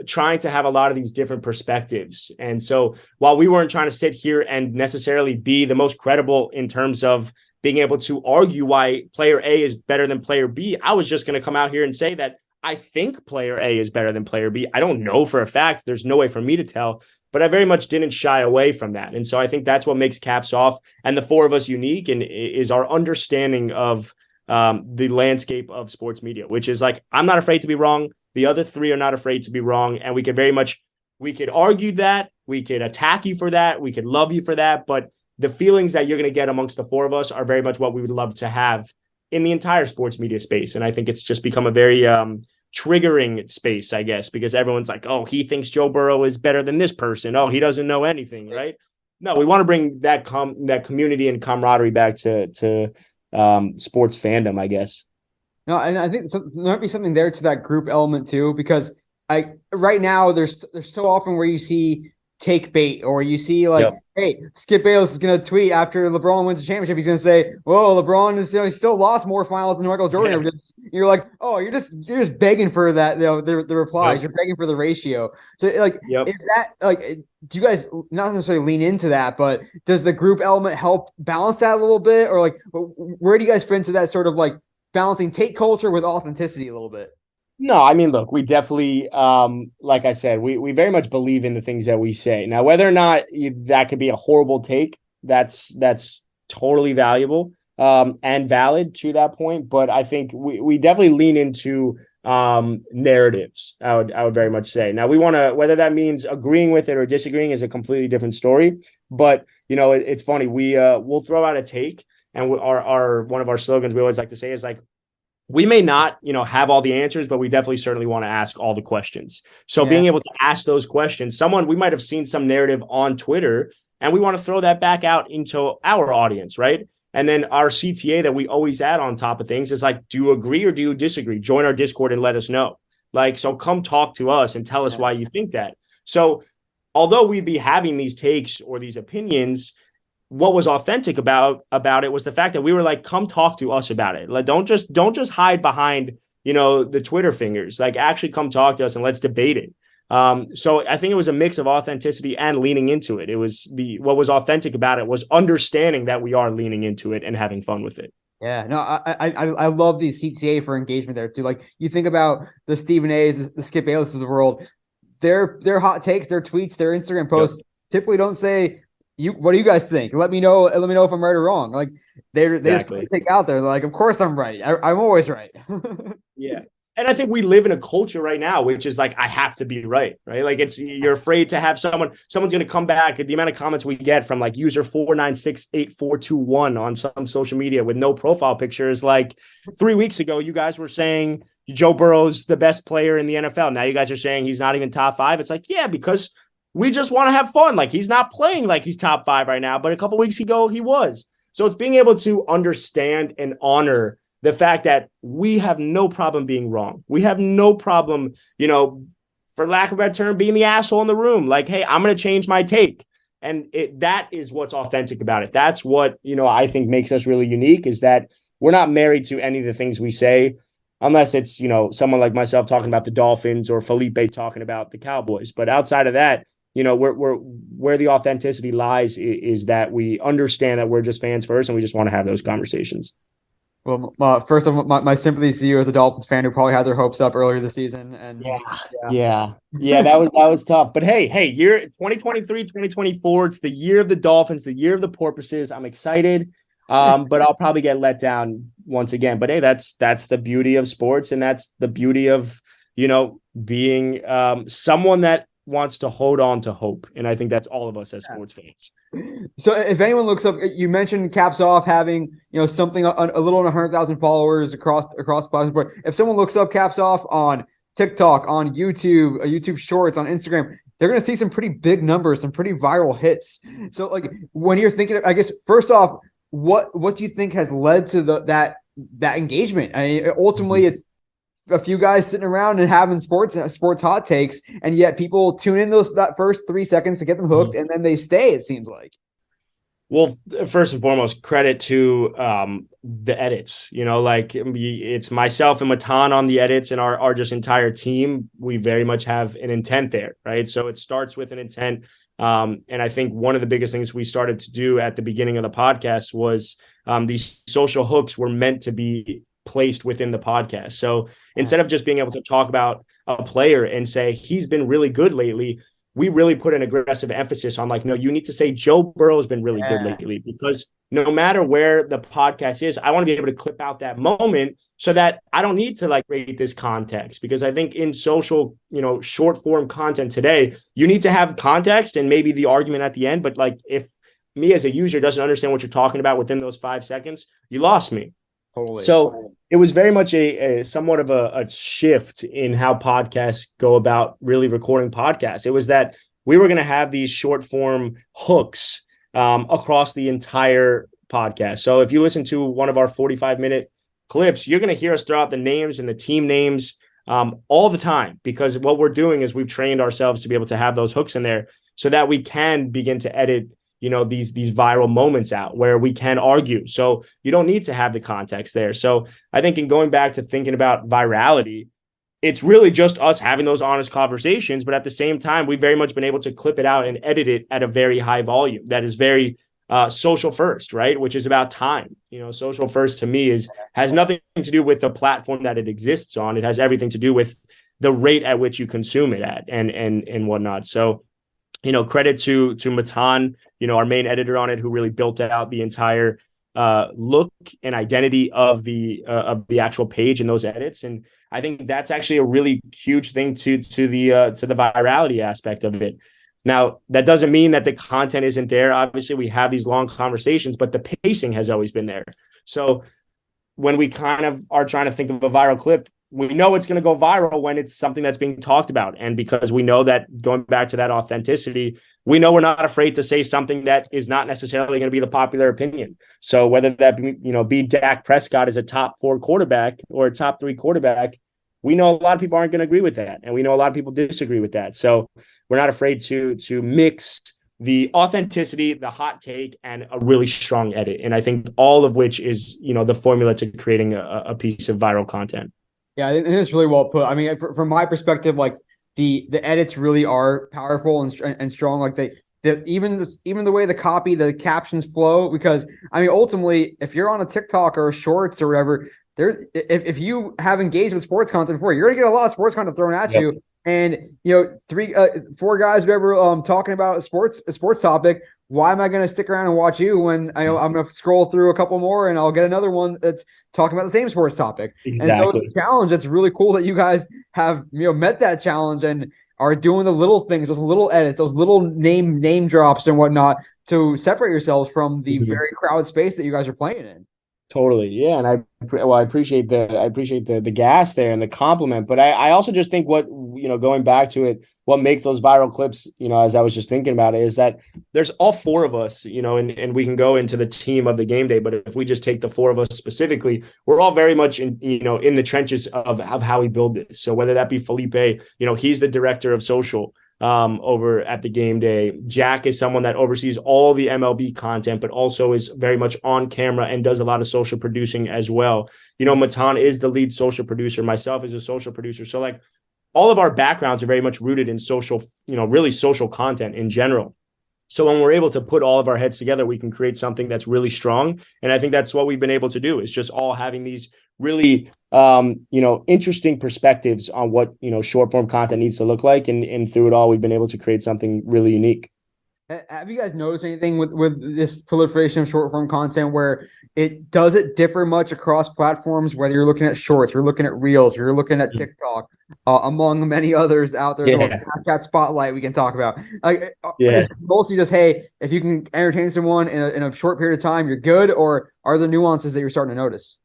trying to have a lot of these different perspectives. And so while we weren't trying to sit here and necessarily be the most credible in terms of being able to argue why player A is better than player B, I was just going to come out here and say that I think player A is better than player B. I don't know for a fact. There's no way for me to tell, but I very much didn't shy away from that. And so I think that's what makes Caps Off and the 4 of us unique, and is our understanding of the landscape of sports media, which is like, I'm not afraid to be wrong. The other 3 are not afraid to be wrong. And we could argue that, we could attack you for that, we could love you for that. But the feelings that you're going to get amongst the 4 of us are very much what we would love to have in the entire sports media space. And I think it's just become a very triggering space, I guess, because everyone's like, oh, he thinks Joe Burrow is better than this person. Oh, he doesn't know anything, right? No, we want to bring that community and camaraderie back to sports fandom, I guess. No, and I think there might be something there to that group element too, because right now there's so often where you see take bait, or you see like, Yep. hey, Skip Bayless is gonna tweet after LeBron wins the championship. He's gonna say, "Whoa, LeBron is he still lost more finals than Michael Jordan ever did." You're like, oh, you're just begging for that, the replies. You're begging for the ratio. So like, Yep. is that like, do you guys not necessarily lean into that, but does the group element help balance that a little bit, or like, where do you guys fit into that sort of like balancing take culture with authenticity a little bit? No, I mean, look, we definitely, like I said, we very much believe in the things that we say. Now, whether or not that could be a horrible take, that's totally valuable, and valid to that point. But I think we definitely lean into narratives. I would very much say. Now, we want to, whether that means agreeing with it or disagreeing is a completely different story. But it's funny. We'll throw out a take, and our one of our slogans we always like to say is like, we may not, have all the answers, but we definitely certainly want to ask all the questions. So being able to ask those questions, we might have seen some narrative on Twitter, and we want to throw that back out into our audience, right? And then our CTA that we always add on top of things is like, do you agree or do you disagree? Join our Discord and let us know. Like, so come talk to us and tell us why you think that. So although we'd be having these takes or these opinions, what was authentic about it was the fact that we were like, come talk to us about it. Like, don't just hide behind, the Twitter fingers. Like, actually come talk to us and let's debate it. So I think it was a mix of authenticity and leaning into it. It was what was authentic about it was understanding that we are leaning into it and having fun with it. Yeah, no, I love the CTA for engagement there too. Like, you think about the Stephen A's, the Skip Bayless of the world, their hot takes, their tweets, their Instagram posts typically don't say, what do you guys think? Let me know if I'm right or wrong. Like, they just put the take out there. They're like, of course I'm right. I'm always right. Yeah. And I think we live in a culture right now, which is like, I have to be right. Like, you're afraid to have someone's going to come back. The amount of comments we get from like user 4968421 on some social media with no profile pictures. Like 3 weeks ago, you guys were saying Joe Burrow's the best player in the NFL. Now you guys are saying he's not even top 5. It's like, yeah, because we just want to have fun. Like, he's not playing like he's top 5 right now, but a couple weeks ago he was. So it's being able to understand and honor the fact that we have no problem being wrong. We have no problem, for lack of a better term, being the asshole in the room. Like, hey, I'm going to change my take. And that is what's authentic about it. That's what, I think makes us really unique, is that we're not married to any of the things we say, unless it's, someone like myself talking about the Dolphins or Felipe talking about the Cowboys. But outside of that, where the authenticity lies is that we understand that we're just fans first, and we just want to have those conversations. Well, first of all, my sympathies to you as a Dolphins fan who probably had their hopes up earlier this season. And yeah, that was tough. But hey, year 2023, 2024, it's the year of the Dolphins, the year of the porpoises. I'm excited, but I'll probably get let down once again. But hey, that's the beauty of sports, and that's the beauty of being someone that wants to hold on to hope. And I think that's all of us as sports fans. So if anyone looks up, you mentioned Caps Off having, something a little under 100,000 followers across the platform. If someone looks up Caps Off on TikTok, on YouTube, YouTube Shorts, on Instagram, they're going to see some pretty big numbers, some pretty viral hits. So like, when you're thinking, I guess, first off, what do you think has led to that engagement? I mean, ultimately it's a few guys sitting around and having sports hot takes, and yet people tune in that first 3 seconds to get them hooked, and then they stay, it seems like. Well, first and foremost, credit to the edits. Like, it's myself and Matan on the edits, and our just entire team. We very much have an intent there, right? So it starts with an intent. And I think one of the biggest things we started to do at the beginning of the podcast was these social hooks were meant to be placed within the podcast. So instead of just being able to talk about a player and say he's been really good lately, we really put an aggressive emphasis on like, no, you need to say Joe Burrow has been really good lately, because no matter where the podcast is, I want to be able to clip out that moment so that I don't need to like rate this context, because I think in social, short form content today, you need to have context and maybe the argument at the end. But like, if me as a user doesn't understand what you're talking about within those 5 seconds, you lost me. Totally. So it was very much a somewhat of a shift in how podcasts go about really recording podcasts. It was that we were going to have these short form hooks across the entire podcast. So if you listen to one of our 45-minute clips, you're going to hear us throw out the names and the team names all the time, because what we're doing is we've trained ourselves to be able to have those hooks in there so that we can begin to edit these viral moments out where we can argue. So you don't need to have the context there. So I think in going back to thinking about virality, it's really just us having those honest conversations, but at the same time, we've very much been able to clip it out and edit it at a very high volume that is very social first, right? Which is about time. Social first to me has nothing to do with the platform that it exists on. It has everything to do with the rate at which you consume it at and whatnot. So, credit to Matan, our main editor on it, who really built out the entire look and identity of the actual page and those edits. And I think that's actually a really huge thing to the virality aspect of it. Now, that doesn't mean that the content isn't there. Obviously, we have these long conversations, but the pacing has always been there. So when we kind of are trying to think of a viral clip, we know it's going to go viral when it's something that's being talked about. And because we know that, going back to that authenticity, we know we're not afraid to say something that is not necessarily going to be the popular opinion. So whether that be Dak Prescott as a top 4 quarterback or a top 3 quarterback, we know a lot of people aren't going to agree with that. And we know a lot of people disagree with that. So we're not afraid to mix the authenticity, the hot take, and a really strong edit. And I think all of which is, the formula to creating a piece of viral content. Yeah, I think it's really well put. I mean, from my perspective, like the edits really are powerful and strong. Like even the way the copy, the captions flow. Because I mean, ultimately, if you're on a TikTok or Shorts or whatever, if you have engaged with sports content before, you're gonna get a lot of sports content thrown at you. And 4 guys, whoever, talking about a sports topic. Why am I going to stick around and watch you when I'm going to scroll through a couple more and I'll get another one that's talking about the same sports topic? Exactly. And so it's a challenge. It's really cool that you guys have met that challenge and are doing the little things, those little edits, those little name drops and whatnot to separate yourselves from the very crowded space that you guys are playing in. Totally. Yeah. And I appreciate the gas there and the compliment, but I also just think going back to it, what makes those viral clips, as I was just thinking about it, is that there's all 4 of us, and we can go into the team of the game day, but if we just take the 4 of us specifically, we're all very much in the trenches of how we build this. So whether that be Felipe, he's the director of social over at the game day. Jack is someone that oversees all the MLB content, but also is very much on camera and does a lot of social producing as well. Matan is the lead social producer. Myself is a social producer. So like all of our backgrounds are very much rooted in social, really social content in general. So when we're able to put all of our heads together, we can create something that's really strong. And I think that's what we've been able to do, is just all having these really, interesting perspectives on what, short form content needs to look like. And through it all, we've been able to create something really unique. Have you guys noticed anything with this proliferation of short form content where it differ much across platforms, whether you're looking at Shorts, you're looking at Reels, you're looking at TikTok, among many others out there? Yeah. Snapchat Spotlight we can talk about. Yeah. It's mostly just, hey, if you can entertain someone in a short period of time, you're good, or are there nuances that you're starting to notice?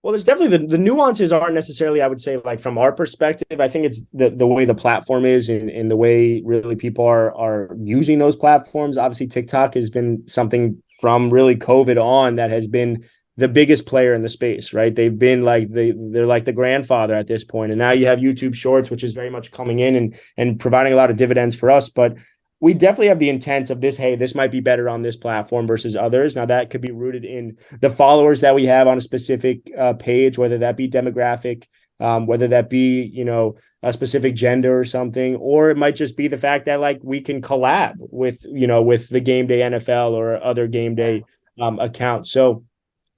Well, there's definitely the nuances aren't necessarily, I would say, like from our perspective. I think it's the way the platform is and the way really people are using those platforms. Obviously, TikTok has been something from really COVID on that has been the biggest player in the space, right? They've been like they're like the grandfather at this point. And now you have YouTube Shorts, which is very much coming in and providing a lot of dividends for us. But we definitely have the intent of this. Hey, this might be better on this platform versus others. Now that could be rooted in the followers that we have on a specific page, whether that be demographic, whether that be, a specific gender or something, or it might just be the fact that like we can collab with the Game Day NFL or other game day accounts. So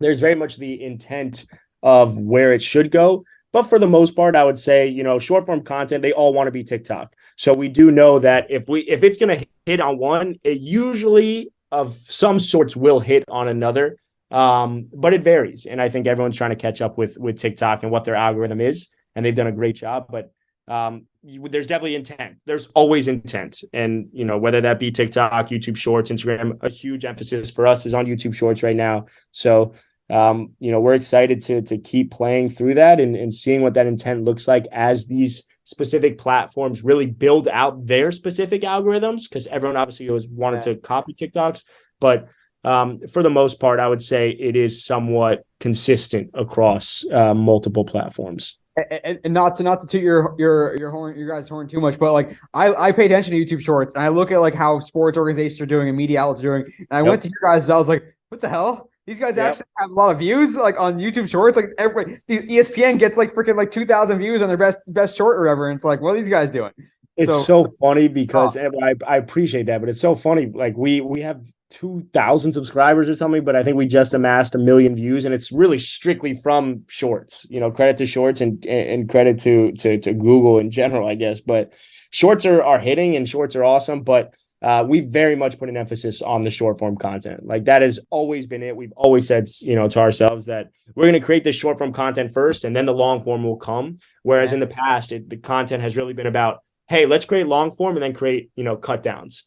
there's very much the intent of where it should go. But for the most part, I would say, short form content, they all want to be TikTok. So we do know that if it's going to hit on one, it usually of some sorts will hit on another. But it varies. And I think everyone's trying to catch up with TikTok and what their algorithm is. And they've done a great job. But there's definitely intent. There's always intent. And, whether that be TikTok, YouTube Shorts, Instagram, a huge emphasis for us is on YouTube Shorts right now. So we're excited to keep playing through that and seeing what that intent looks like as these specific platforms really build out their specific algorithms, because everyone obviously was wanted to copy TikToks, but for the most part, I would say it is somewhat consistent across multiple platforms. And not to toot your horn, your guys' horn too much, but like I pay attention to YouTube Shorts and I look at like how sports organizations are doing and media outlets are doing, and I went to your guys' I was like, what the hell? These guys actually have a lot of views like on YouTube Shorts. Like everybody, ESPN gets like freaking like 2,000 views on their best short or whatever, and it's like, what are these guys doing? It's so funny because I appreciate that, but it's so funny. Like we have 2,000 subscribers or something, but I think we just amassed 1 million views, and it's really strictly from Shorts. Credit to Shorts and credit to Google in general, I guess. But Shorts are hitting, and Shorts are awesome. But we very much put an emphasis on the short form content. Like that has always been it. We've always said, to ourselves that we're going to create this short form content first, and then the long form will come. Whereas in the past, the content has really been about, hey, let's create long form and then create, cut downs.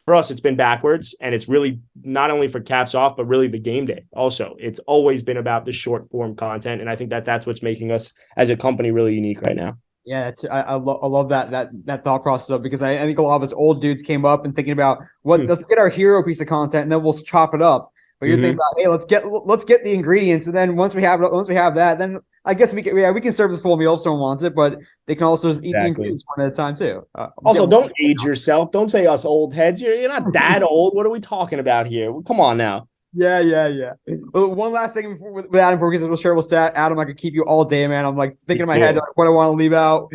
For us, it's been backwards, and it's really not only for Caps Off, but really the game day. Also, it's always been about the short form content, and I think that's what's making us as a company really unique right now. Yeah, I love that thought process of, because I think a lot of us old dudes came up and thinking about let's get our hero piece of content and then we'll chop it up. But you're thinking about, hey, let's get the ingredients, and then once we have that, then I guess we can serve the full meal if someone wants it, but they can also eat the ingredients one at a time too. Also, don't age yourself. Don't say us old heads. You're not that old. What are we talking about here? Come on now. Yeah. Well, one last thing with Adam, because we'll share. Adam, I could keep you all day, man. I'm like thinking in my head like, what I want to leave out.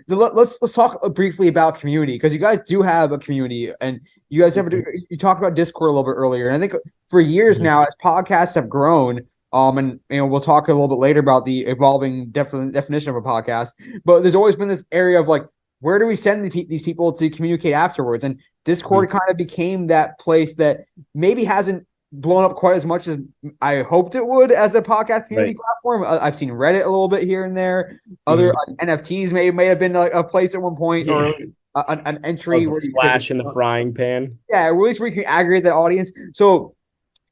Let's talk briefly about community, because you guys do have a community, and you guys you talked about Discord a little bit earlier, and I think for years now, as podcasts have grown, and we'll talk a little bit later about the evolving definition of a podcast, but there's always been this area of like, where do we send these people to communicate afterwards? And Discord kind of became that place that maybe hasn't blown up quite as much as I hoped it would as a podcast community platform. I've seen Reddit a little bit here and there. Other NFTs may have been a place at one point, or an entry where you flash in the frying pan. Yeah, at least where you can aggregate that audience. So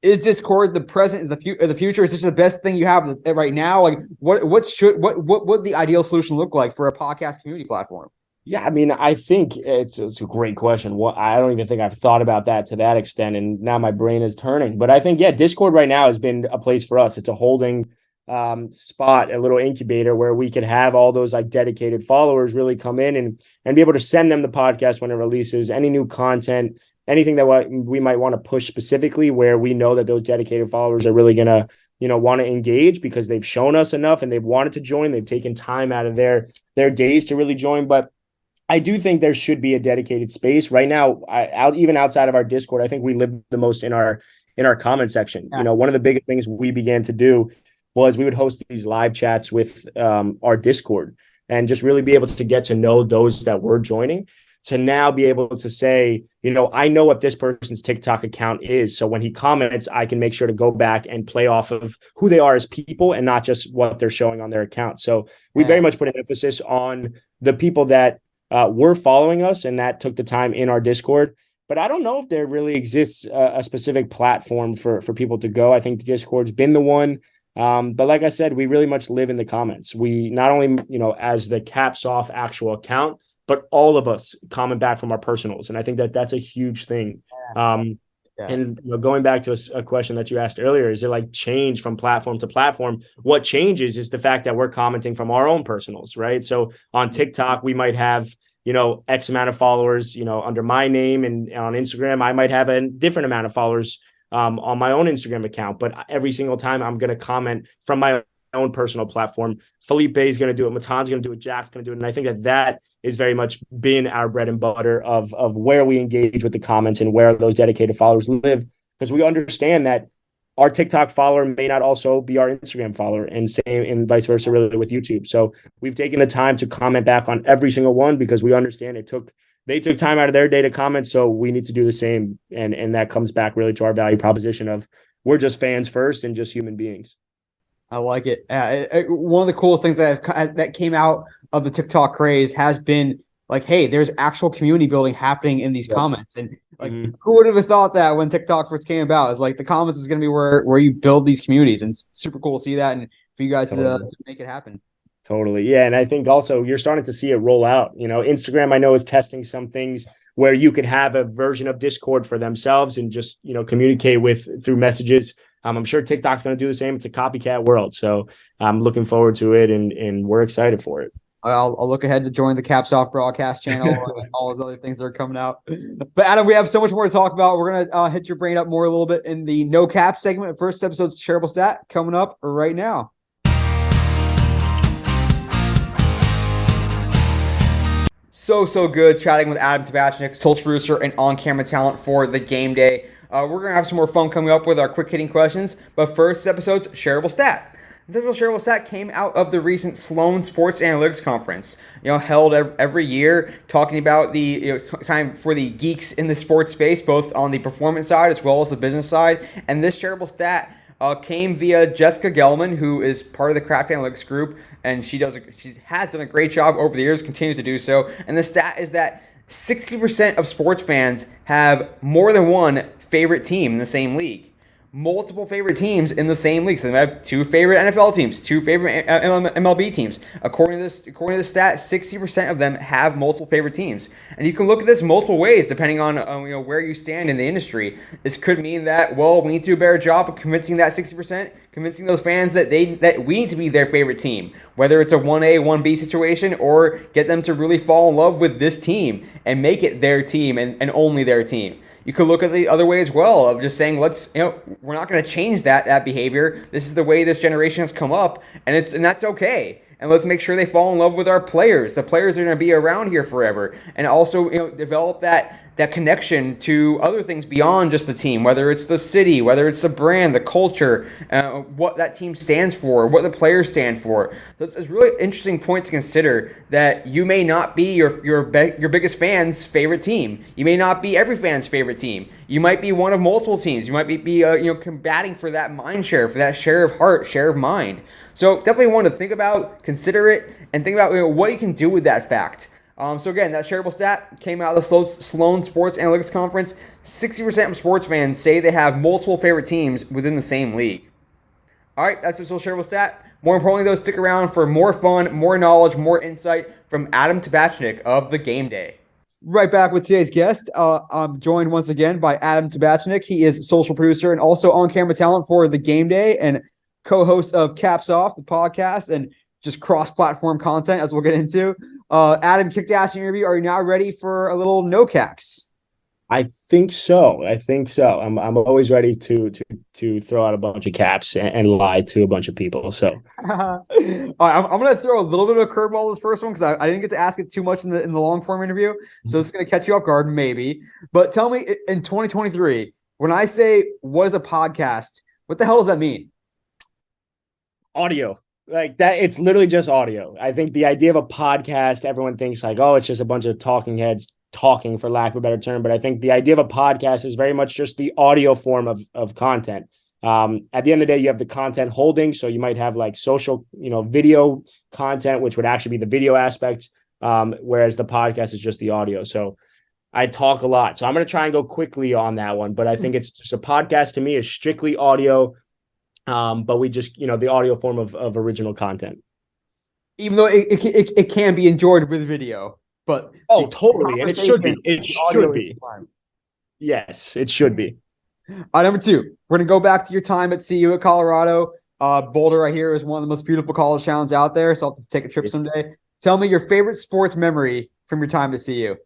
is Discord the present? Is the future? Is this the best thing you have right now? Like what would the ideal solution look like for a podcast community platform? Yeah, I mean, I think it's a great question. I don't even think I've thought about that to that extent, and now my brain is turning. But I think, Discord right now has been a place for us. It's a holding spot, a little incubator where we could have all those like dedicated followers really come in and be able to send them the podcast when it releases, any new content, anything that we might want to push specifically, where we know that those dedicated followers are really going to want to engage because they've shown us enough and they've wanted to join. They've taken time out of their days to really join. But I do think there should be a dedicated space right now. Even outside of our Discord, I think we live the most in our comment section. Yeah. One of the biggest things we began to do was we would host these live chats with our Discord, and just really be able to get to know those that were joining, to now be able to say, I know what this person's TikTok account is. So when he comments, I can make sure to go back and play off of who they are as people and not just what they're showing on their account. So we very much put an emphasis on the people that were following us, and that took the time in our Discord. But I don't know if there really exists a specific platform for people to go. I think Discord's been the one. But like I said, we really much live in the comments. We not only, as the Caps Off actual account, but all of us comment back from our personals. And I think that's a huge thing. And going back to a question that you asked earlier, is it like change from platform to platform? What changes is the fact that we're commenting from our own personals, right? So on TikTok, we might have, X amount of followers, under my name, and on Instagram, I might have a different amount of followers on my own Instagram account. But every single time I'm going to comment from my own personal platform. Felipe is going to do it. Matan's going to do it. Jack's going to do it. And I think that is very much been our bread and butter of where we engage with the comments and where those dedicated followers live, because we understand that our TikTok follower may not also be our Instagram follower, and same and vice versa really with YouTube. So we've taken the time to comment back on every single one, because we understand they took time out of their day to comment. So we need to do the same. And that comes back really to our value proposition of we're just fans first and just human beings. I like it. One of the coolest things that came out of the TikTok craze has been like, hey, there's actual community building happening in these Yep. comments. And like, Mhm. who would have thought that when TikTok first came about? It's like the comments is going to be where you build these communities, and it's super cool to see that and for you guys to Totally. make it happen. Totally. Yeah. And I think also you're starting to see it roll out. Instagram, I know, is testing some things where you could have a version of Discord for themselves and just, communicate with through messages. I'm sure TikTok's going to do the same. It's a copycat world. So I'm looking forward to it, and we're excited for it. I'll look ahead to join the Caps Off broadcast channel and all those other things that are coming out. But Adam, we have so much more to talk about. We're gonna hit your brain up more a little bit in the no cap segment. First episode's terrible stat coming up right now. So good chatting with Adam Tabatchnick, social producer and on-camera talent for the game day. We're gonna have some more fun coming up with our quick hitting questions. But first episode's shareable stat. This shareable stat came out of the recent Sloan Sports Analytics Conference, held every year, talking about the kind of for the geeks in the sports space, both on the performance side as well as the business side. And this shareable stat came via Jessica Gelman, who is part of the Craft Analytics group, and she has done a great job over the years, continues to do so. And the stat is that 60% of sports fans have more than one favorite team in the same league. Multiple favorite teams in the same league. So they have two favorite NFL teams, two favorite MLB teams. According to this stat, 60% of them have multiple favorite teams. And you can look at this multiple ways depending on where you stand in the industry. This could mean that, well, we need to do a better job of convincing that 60%, convincing those fans that we need to be their favorite team, whether it's a 1A, 1B situation, or get them to really fall in love with this team and make it their team and only their team. You could look at the other way as well of just saying, we're not going to change that behavior. This is the way this generation has come up, and that's okay. And let's make sure they fall in love with our players. The players are going to be around here forever, and also develop that connection to other things beyond just the team, whether it's the city, whether it's the brand, the culture, what that team stands for, what the players stand for. So it's a really interesting point to consider that you may not be your biggest fan's favorite team. You may not be every fan's favorite team. You might be one of multiple teams. You might be combating for that mind share, for that share of heart, share of mind. So definitely want to think about, consider it, and think about what you can do with that fact. So again, that shareable stat came out of the Sloan Sports Analytics Conference. 60% of sports fans say they have multiple favorite teams within the same league. All right, that's the shareable stat. More importantly, though, stick around for more fun, more knowledge, more insight from Adam Tabatchnick of the Game Day. Right back with today's guest. I'm joined once again by Adam Tabatchnick. He is social producer and also on-camera talent for the Game Day and co-host of Caps Off, the podcast, and just cross-platform content, as we'll get into. Adam, kicked ass interview. Are you now ready for a little no caps? I think so. I'm always ready to throw out a bunch of caps and lie to a bunch of people. So All right, I'm going to throw a little bit of a curveball this first one because I didn't get to ask it too much in the long form interview, so it's going to catch you off guard maybe. But tell me, in 2023, when I say what is a podcast, what the hell does that mean? Audio. Like that, it's literally just audio. I think the idea of a podcast, everyone thinks like, oh, it's just a bunch of talking heads talking, for lack of a better term. But I think the idea of a podcast is very much just the audio form of content. At the end of the day, you have the content holding. So you might have like social, video content, which would actually be the video aspect, whereas the podcast is just the audio. So I talk a lot. So I'm going to try and go quickly on that one. But I think it's just a podcast to me is strictly audio. But we just, the audio form of original content. Even though it can be enjoyed with video, but totally, and it should be. It should be. Yes, it should be. Number two, we're gonna go back to your time at CU at Colorado. Boulder, I hear, is one of the most beautiful college towns out there. So I'll have to take a trip someday. Tell me your favorite sports memory from your time at CU.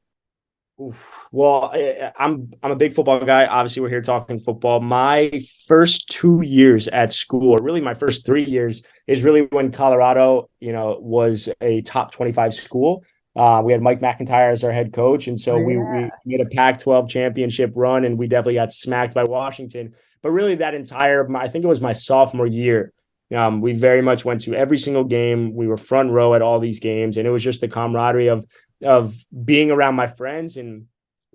Well, I'm a big football guy. Obviously, we're here talking football. My first 2 years at school, or really my first 3 years, is really when Colorado, was a top 25 school. We had Mike McIntyre as our head coach, and so we made a Pac-12 championship run, and we definitely got smacked by Washington. But really, I think it was my sophomore year. We very much went to every single game. We were front row at all these games, and it was just the camaraderie of being around my friends and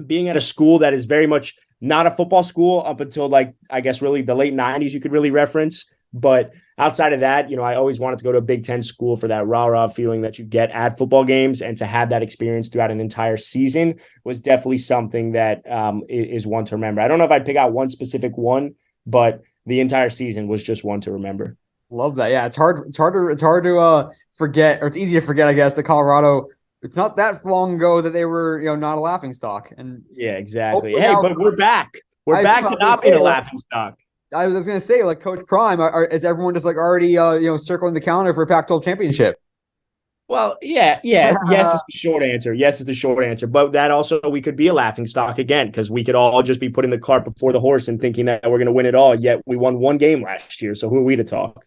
being at a school that is very much not a football school up until I guess really the late 90s you could really reference. But outside of that, I always wanted to go to a Big Ten school for that rah-rah feeling that you get at football games, and to have that experience throughout an entire season was definitely something that is one to remember. I don't know if I'd pick out one specific one, but the entire season was just one to remember. Love that. Yeah, it's hard to forget, or it's easy to forget, I guess, that Colorado. It's not that long ago that they were, not a laughing stock, and Yeah, exactly. hopefully Hey, now but we're back. We're back to not being a laughing stock. I was going to say, like Coach Prime, is everyone just like already, circling the calendar for a Pac-12 championship? Well, yeah. Yes is the short answer. Yes is the short answer. But that also, we could be a laughing stock again, because we could all just be putting the cart before the horse and thinking that we're going to win it all. Yet we won one game last year. So who are we to talk?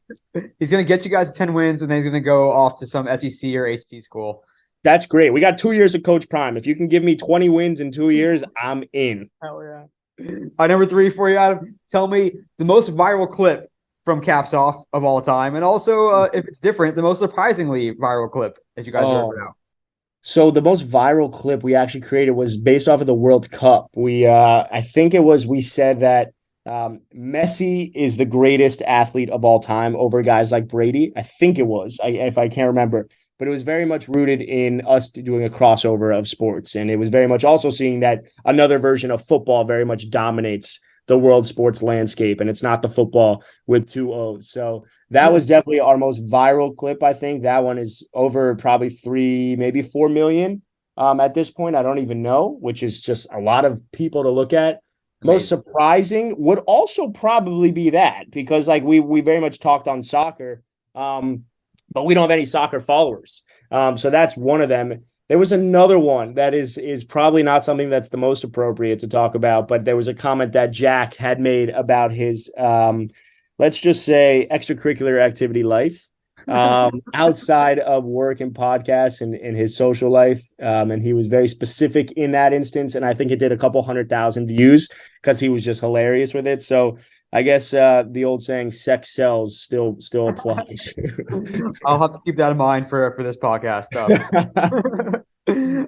He's going to get you guys to 10 wins, and then he's going to go off to some SEC or ACC school. That's great. We got 2 years of Coach Prime. If you can give me 20 wins in 2 years, I'm in. Hell yeah. Number 3 for you, Adam. Tell me the most viral clip from Caps Off of all time, and also, if it's different, the most surprisingly viral clip that you guys remember now. So the most viral clip we actually created was based off of the World Cup. I think it was, we said that Messi is the greatest athlete of all time over guys like Brady. I think it was, if I can't remember. But it was very much rooted in us doing a crossover of sports. And it was very much also seeing that another version of football very much dominates the world sports landscape. And it's not the football with 2 O's. So that was definitely our most viral clip, I think. That one is over probably 3, maybe 4 million at this point. I don't even know, which is just a lot of people to look at. Amazing. Most surprising would also probably be that, because like we very much talked on soccer. But we don't have any soccer followers. So that's one of them. There was another one that is probably not something that's the most appropriate to talk about, but there was a comment that Jack had made about his, let's just say, extracurricular activity life outside of work and podcasts and his social life. And he was very specific in that instance. And I think it did a couple 100,000 views because he was just hilarious with it. So I guess the old saying "sex sells" still applies. I'll have to keep that in mind for this podcast.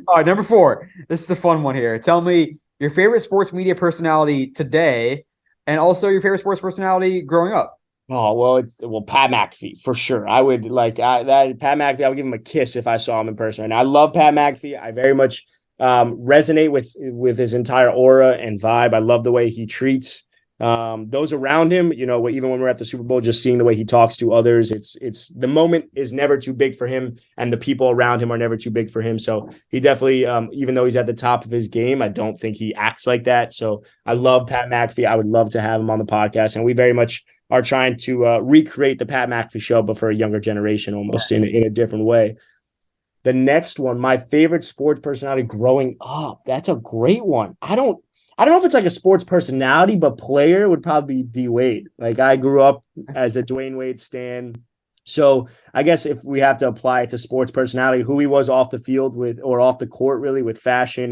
All right, number 4. This is a fun one here. Tell me your favorite sports media personality today, and also your favorite sports personality growing up. Oh, well, Pat McAfee for sure. I would like that Pat McAfee. I would give him a kiss if I saw him in person. And I love Pat McAfee. I very much resonate with his entire aura and vibe. I love the way he treats those around him. Even when we're at the Super Bowl, just seeing the way he talks to others, it's the moment is never too big for him, and the people around him are never too big for him. So he definitely, even though he's at the top of his game, I don't think he acts like that. So I love Pat McAfee. I would love to have him on the podcast, and we very much are trying to recreate the Pat McAfee show, but for a younger generation, almost in a different way. The next one, my favorite sports personality growing up. That's a great one. I don't know if it's like a sports personality, but player would probably be D Wade. Like, I grew up as a Dwayne Wade stan. So I guess if we have to apply it to sports personality, who he was off the field with, or off the court really, with fashion,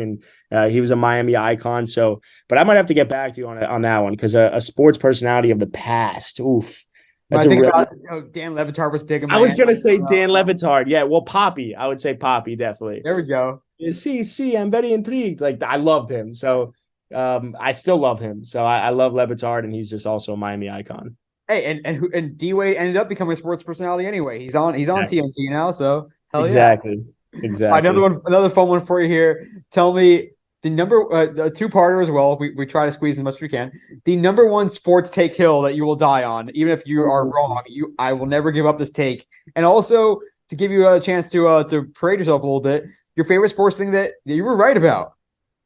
and he was a Miami icon. So, but I might have to get back to you on that one, because a sports personality of the past. Oof. That's about, Dan Le Batard was big. I was going to say Dan Le Batard. Yeah. Well, Poppy. I would say Poppy, definitely. There we go. See, I'm very intrigued. Like, I loved him. So I still love him. So I love Le Batard, and he's just also a Miami icon. Hey, and D Wade ended up becoming a sports personality anyway. He's on TNT now, so hell exactly. Yeah. Exactly. Another fun one for you here. Tell me the the 2-parter as well. We try to squeeze as much as we can. The number 1 sports take hill that you will die on, even if you are wrong. I will never give up this take. And also, to give you a chance to parade yourself a little bit, your favorite sports thing that you were right about.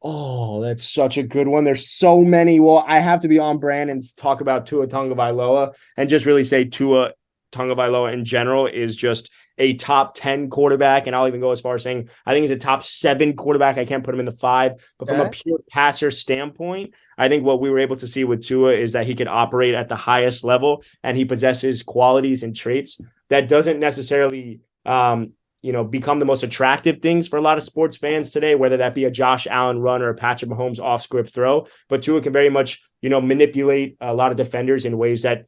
Oh, that's such a good one. There's so many. Well, I have to be on brand and talk about Tua Tagovailoa, and just really say Tua Tagovailoa in general is just a top 10 quarterback. And I'll even go as far as saying I think he's a top 7 quarterback. I can't put him in the 5, but from a pure passer standpoint, I think what we were able to see with Tua is that he can operate at the highest level, and he possesses qualities and traits that doesn't necessarily become the most attractive things for a lot of sports fans today, whether that be a Josh Allen run or a Patrick Mahomes off-script throw. But Tua can very much, manipulate a lot of defenders in ways that,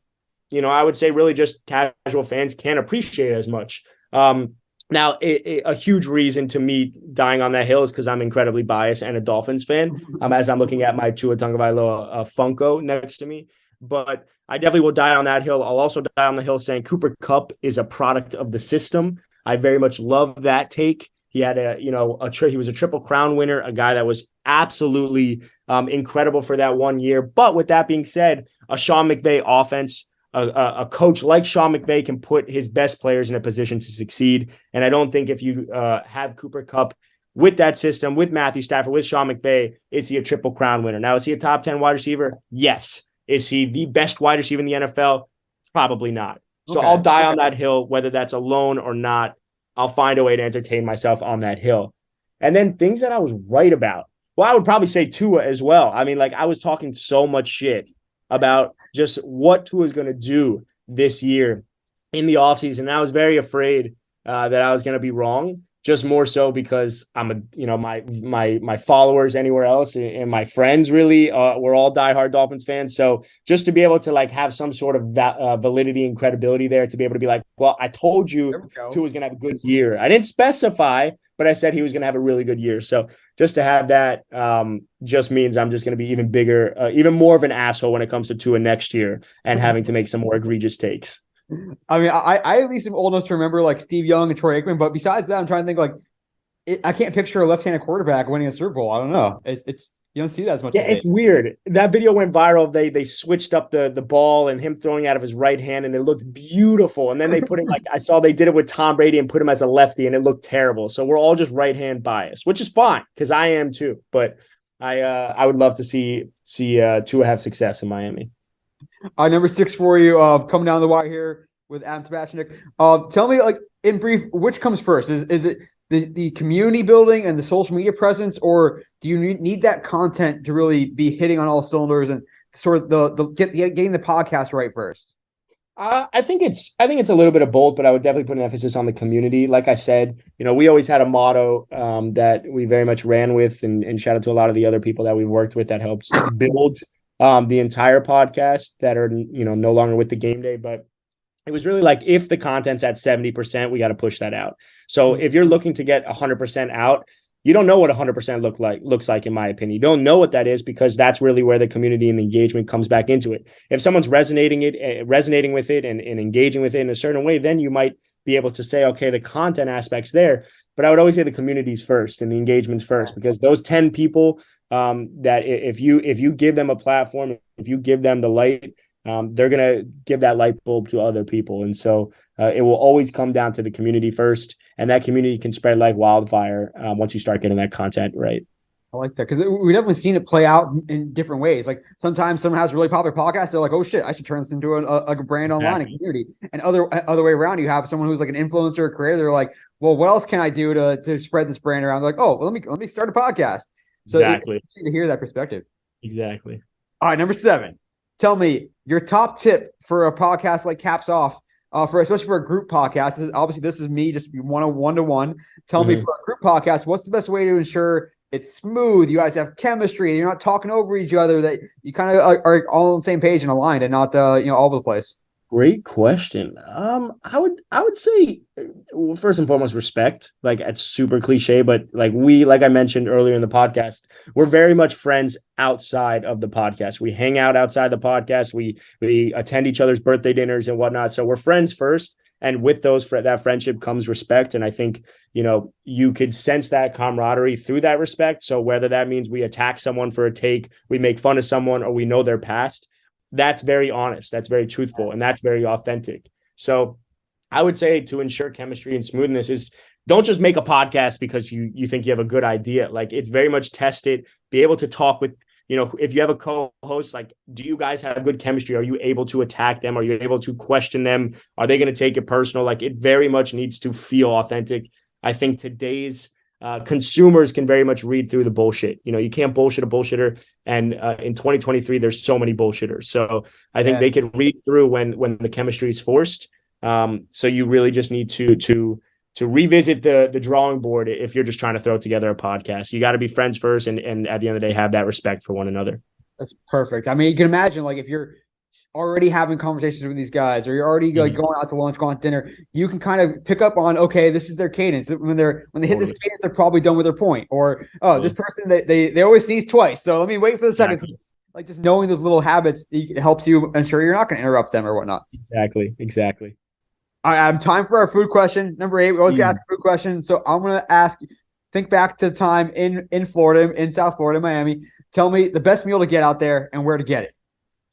I would say really just casual fans can't appreciate as much. Now, a huge reason to me dying on that hill is because I'm incredibly biased and a Dolphins fan, as I'm looking at my Tua Tagovailoa Funko next to me. but I definitely will die on that hill. I'll also die on the hill saying Cooper Kupp is a product of the system. I very much love that take. He had he was a Triple Crown winner, a guy that was absolutely incredible for that 1 year. But with that being said, a Sean McVay offense, a coach like Sean McVay can put his best players in a position to succeed. And I don't think if you have Cooper Kupp with that system, with Matthew Stafford, with Sean McVay, is he a Triple Crown winner? Now, is he a top 10 wide receiver? Yes. Is he the best wide receiver in the NFL? Probably not. So I'll die on that hill, whether that's alone or not. I'll find a way to entertain myself on that hill. And then things that I was right about. Well, I would probably say Tua as well. I mean, like, I was talking so much shit about just what Tua is going to do this year in the offseason. And I was very afraid that I was going to be wrong, just more so because I'm my followers anywhere else and my friends really we're all diehard Dolphins fans. So just to be able to like have some sort of validity and credibility there, to be able to be like, well, I told you Tua was going to have a good year. I didn't specify, but I said he was going to have a really good year. So just to have that just means I'm just going to be even bigger, even more of an asshole when it comes to Tua next year and having to make some more egregious takes. I mean, I at least am old enough to remember like Steve Young and Troy Aikman, but besides that, I'm trying to think like I can't picture a left-handed quarterback winning a Super Bowl. I don't know. It's you don't see that as much. Yeah, it's weird. That video went viral. They switched up the ball and him throwing out of his right hand, and it looked beautiful. And then they put it like I saw they did it with Tom Brady and put him as a lefty, and it looked terrible. So we're all just right hand biased, which is fine because I am too. But I would love to see Tua have success in Miami. Number 6 for you, coming down the wire here with Adam Tabatchnick. Tell me, like in brief, which comes first? Is it the community building and the social media presence, or do you need that content to really be hitting on all cylinders and sort of getting the podcast right first? I think it's a little bit of both, but I would definitely put an emphasis on the community. Like I said, we always had a motto that we very much ran with, and shout out to a lot of the other people that we've worked with that helped build the entire podcast that are no longer with the game day. But it was really like, if the content's at 70%, we got to push that out. So if you're looking to get 100% out, you don't know what 100% looks like, in my opinion. You don't know what that is, because that's really where the community and the engagement comes back into it. If someone's resonating with it and engaging with it in a certain way, then you might be able to say, okay, the content aspect's there. But I would always say the community's first and the engagement's first, because those 10 people that if you give them a platform, if you give them the light, they're going to give that light bulb to other people. And so it will always come down to the community first, and that community can spread like wildfire once you start getting that content right. I like that, because we've definitely seen it play out in different ways. Like sometimes someone has a really popular podcast, they're like, oh shit, I should turn this into a brand online and community. And other way around, you have someone who's like an influencer or creator. They're like, well, what else can I do to spread this brand around? They're like, oh, well, let me start a podcast. So exactly. It's to hear that perspective. Exactly. All right, number 7. Tell me your top tip for a podcast like Caps Off, especially for a group podcast. This is me just one-to-one. Tell me, for a group podcast, what's the best way to ensure it's smooth, you guys have chemistry, you're not talking over each other, that you kind of are all on the same page and aligned, and not all over the place? Great question. I would say, well, first and foremost, respect. Like, it's super cliche, but like I mentioned earlier in the podcast, we're very much friends outside of the podcast. We hang out outside the podcast. We attend each other's birthday dinners and whatnot. So we're friends first. And with that friendship comes respect. And I think, you could sense that camaraderie through that respect. So whether that means we attack someone for a take, we make fun of someone, or we know their past, that's very honest, that's very truthful, and that's very authentic. So I would say, to ensure chemistry and smoothness, is don't just make a podcast because you think you have a good idea. Like, it's very much test it, be able to talk with, if you have a co-host, like, do you guys have good chemistry? Are you able to attack them? Are you able to question them? Are they going to take it personal? Like, it very much needs to feel authentic. I think today's consumers can very much read through the bullshit. You can't bullshit a bullshitter. And in 2023, there's so many bullshitters. So I think they can read through when the chemistry is forced. So you really just need to revisit the drawing board if you're just trying to throw together a podcast. You got to be friends first, and at the end of the day, have that respect for one another. That's perfect. I mean, you can imagine, like, if you're already having conversations with these guys, or you're already like going out to lunch, going out to dinner, you can kind of pick up on, okay, this is their cadence. When they hit this cadence, they're probably done with their point. Or, this person, they always sneeze twice, so let me wait for the second. like just knowing those little habits helps you ensure you're not going to interrupt them or whatnot. Exactly. All right, Adam, time for our food question. Number 8. We always get asked a food question. So I'm going to ask, think back to the time in Florida, in South Florida, Miami. Tell me the best meal to get out there and where to get it.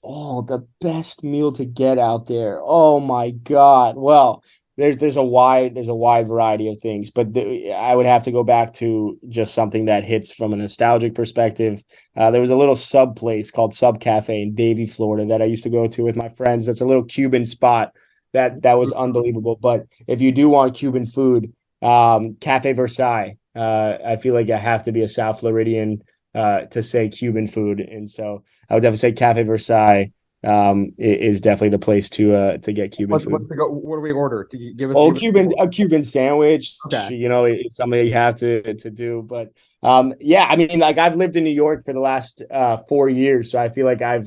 Oh, the best meal to get out there. Oh my God. Well, there's a wide variety of things, but I would have to go back to just something that hits from a nostalgic perspective. There was a little sub place called Sub Cafe in Davie, Florida that I used to go to with my friends. That's a little Cuban spot that was unbelievable. But if you do want Cuban food, Cafe Versailles. I feel like I have to be a South Floridian to say Cuban food, and so I would definitely say Cafe Versailles is definitely the place to get Cuban food. What do we order? To give us A Cuban sandwich. Okay. You know, it's something you have to do. But yeah, I mean, like I've lived in New York for the last 4 years, so I feel like I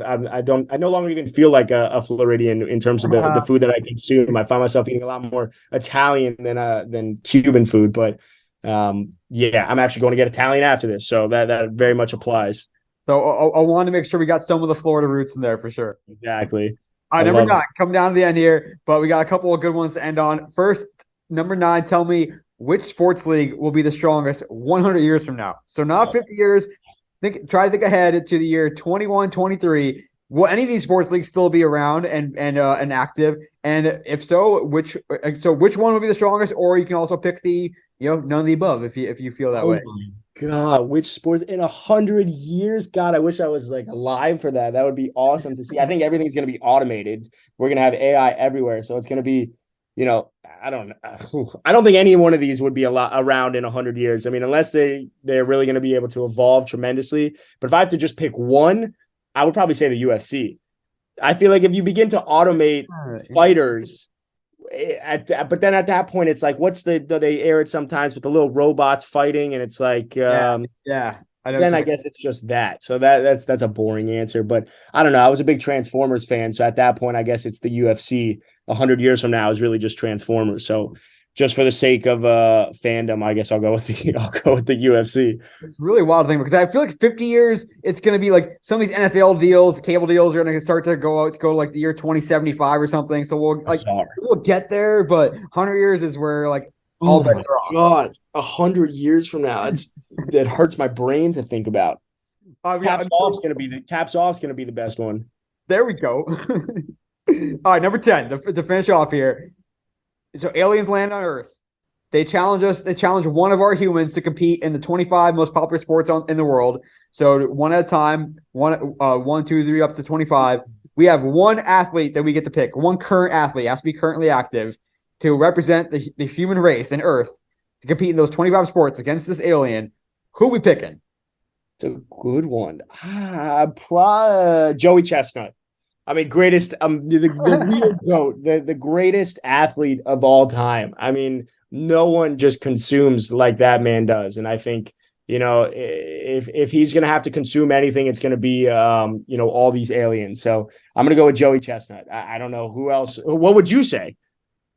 no longer even feel like a Floridian in terms of the food that I consume. I find myself eating a lot more Italian than Cuban food, but yeah, I'm actually going to get Italian after this, so that very much applies. So I wanted to make sure we got some of the Florida roots in there for sure. Exactly. All right, number 9, come down to the end here, but we got a couple of good ones to end on. First, number 9, tell me which sports league will be the strongest 100 years from now. So not 50 years. Try to think ahead to the year 2123. Will any of these sports leagues still be around and active? And if so, which one will be the strongest? Or you can also pick none of the above if you feel that way. God, which sports in 100 years? God, I wish I was like alive for that. That would be awesome to see. I think everything's going to be automated. We're going to have AI everywhere, so it's going to be, I don't think any one of these would be around in 100 years. I mean, unless they're really going to be able to evolve tremendously. But if I have to just pick one, I would probably say the UFC. I feel like if you begin to automate fighters. But then at that point, it's like, they air it sometimes with the little robots fighting, and it's like, yeah. I guess it's just that. So that's a boring answer, but I don't know. I was a big Transformers fan, so at that point, I guess it's the UFC. 100 years from now is really just Transformers. So just for the sake of fandom, I guess I'll go with the UFC. It's really wild thing because I feel like 50 years, it's going to be like some of these NFL deals, cable deals are going to start to go like the year 2075 or something. So we'll get there, but 100 years is where like all bets are off. God, 100 years from now, it hurts my brain to think about. Caps off's going to be the best one. There we go. All right, number 10 to finish off here. So aliens land on Earth. They challenge us. They challenge one of our humans to compete in the 25 most popular sports in the world. So one at a time, one, 2, 3, up to 25. We have one athlete that we get to pick. One current athlete has to be currently active to represent the human race and Earth to compete in those 25 sports against this alien. Who are we picking? It's a good one. Joey Chestnut. I mean, greatest, the real GOAT, the greatest athlete of all time. I mean, no one just consumes like that man does. And I think, if he's going to have to consume anything, it's going to be, all these aliens. So I'm going to go with Joey Chestnut. I don't know who else. What would you say?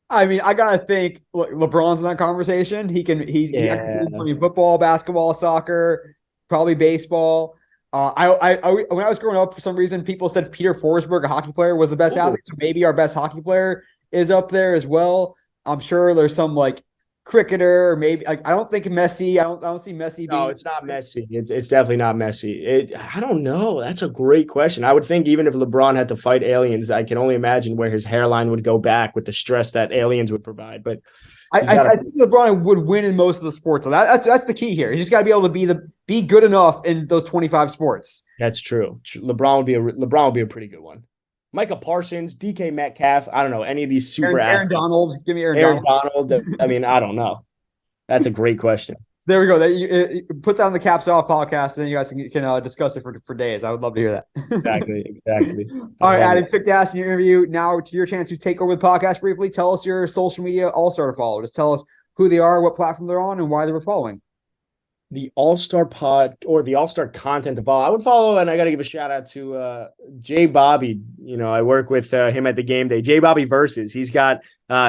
I mean, I got to think LeBron's in that conversation. He can play football, basketball, soccer, probably baseball. When I was growing up, for some reason, people said Peter Forsberg, a hockey player, was the best athlete. So maybe our best hockey player is up there as well. I'm sure there's some like cricketer, or maybe I don't think Messi. I don't see Messi. No, it's not Messi. It's definitely not Messi. I don't know. That's a great question. I would think even if LeBron had to fight aliens, I can only imagine where his hairline would go back with the stress that aliens would provide. But I think LeBron would win in most of the sports. So that's the key here. He's just got to be able to be good enough in those 25 sports. That's true. LeBron would be a pretty good one. Micah Parsons, DK Metcalf. I don't know any of these super Aaron Donald. Give me Aaron Donald. I mean, I don't know. That's a great question. There we go. You put that on the Caps Off podcast, and then you guys can discuss it for days. I would love to hear that. Exactly. All right, Adam, pick to ask in your interview. Now to your chance to take over the podcast briefly. Tell us your social media all-star to follow. Just tell us who they are, what platform they're on, and why they were following. The All-Star pod or the All-Star content to follow. I would follow, and I got to give a shout out to Jay Bobby. I work with him at the game day. Jay Bobby Versus. He's got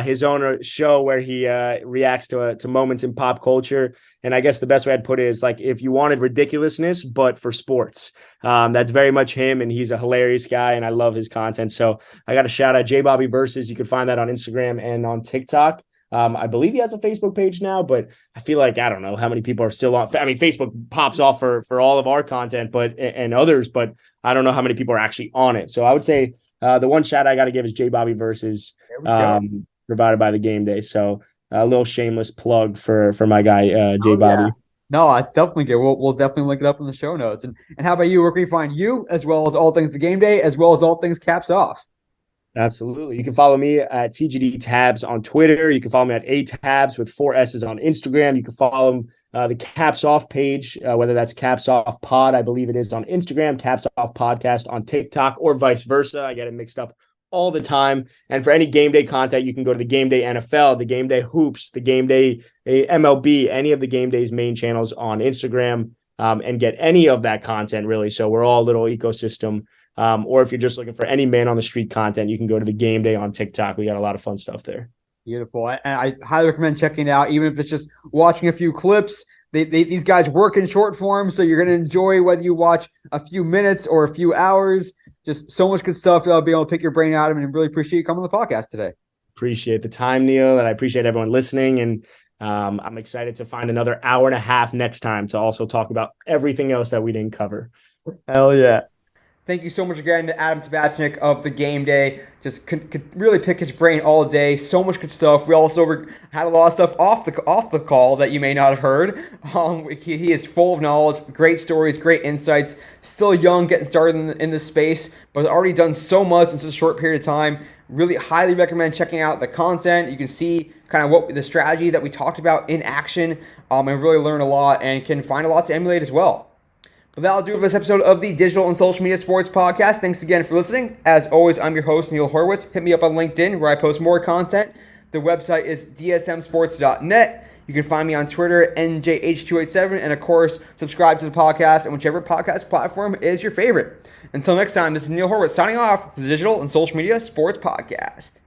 his own show where he reacts to moments in pop culture. And I guess the best way I'd put it is like if you wanted ridiculousness, but for sports. That's very much him, and he's a hilarious guy, and I love his content. So I got to shout out Jay Bobby Versus. You can find that on Instagram and on TikTok. I believe he has a Facebook page now, but I feel like I don't know how many people are still on. I mean, Facebook pops off for all of our content, and others, but I don't know how many people are actually on it. So I would say the one shout I got to give is J Bobby Versus, provided by the Game Day. So a little shameless plug for my guy J Bobby. Yeah. No, I definitely get. We'll definitely link it up in the show notes. And how about you? Where can we find you, as well as all things the Game Day, as well as all things Caps Off? Absolutely. You can follow me at TGD Tabs on Twitter. You can follow me at ATabs with 4 S's on Instagram. You can follow the Caps Off page, whether that's Caps Off Pod, I believe it is on Instagram, Caps Off Podcast on TikTok, or vice versa. I get it mixed up all the time. And for any game day content, you can go to the Game Day NFL, the Game Day Hoops, the Game Day MLB, any of the Game Day's main channels on Instagram, and get any of that content, really. So we're all a little ecosystem. Or if you're just looking for any man on the street content, you can go to the Game Day on TikTok. We got a lot of fun stuff there. Beautiful. And I highly recommend checking it out, even if it's just watching a few clips. These guys work in short form, so you're going to enjoy whether you watch a few minutes or a few hours. Just so much good stuff that I'll be able to pick your brain out of, and really appreciate you coming on the podcast today. Appreciate the time, Neil, and I appreciate everyone listening. And I'm excited to find another hour and a half next time to also talk about everything else that we didn't cover. Hell yeah. Thank you so much again to Adam Tabatchnick of the Game Day. Just could really pick his brain all day. So much good stuff. We also had a lot of stuff off the call that you may not have heard. He is full of knowledge, great stories, great insights. Still young, getting started in this space, but has already done so much in such a short period of time. Really highly recommend checking out the content. You can see kind of what the strategy that we talked about in action, and really learn a lot and can find a lot to emulate as well. But that'll do it for this episode of the Digital and Social Media Sports Podcast. Thanks again for listening. As always, I'm your host, Neil Horowitz. Hit me up on LinkedIn, where I post more content. The website is dsmsports.net. You can find me on Twitter, NJH287, and of course, subscribe to the podcast on whichever podcast platform is your favorite. Until next time, this is Neil Horowitz signing off for the Digital and Social Media Sports Podcast.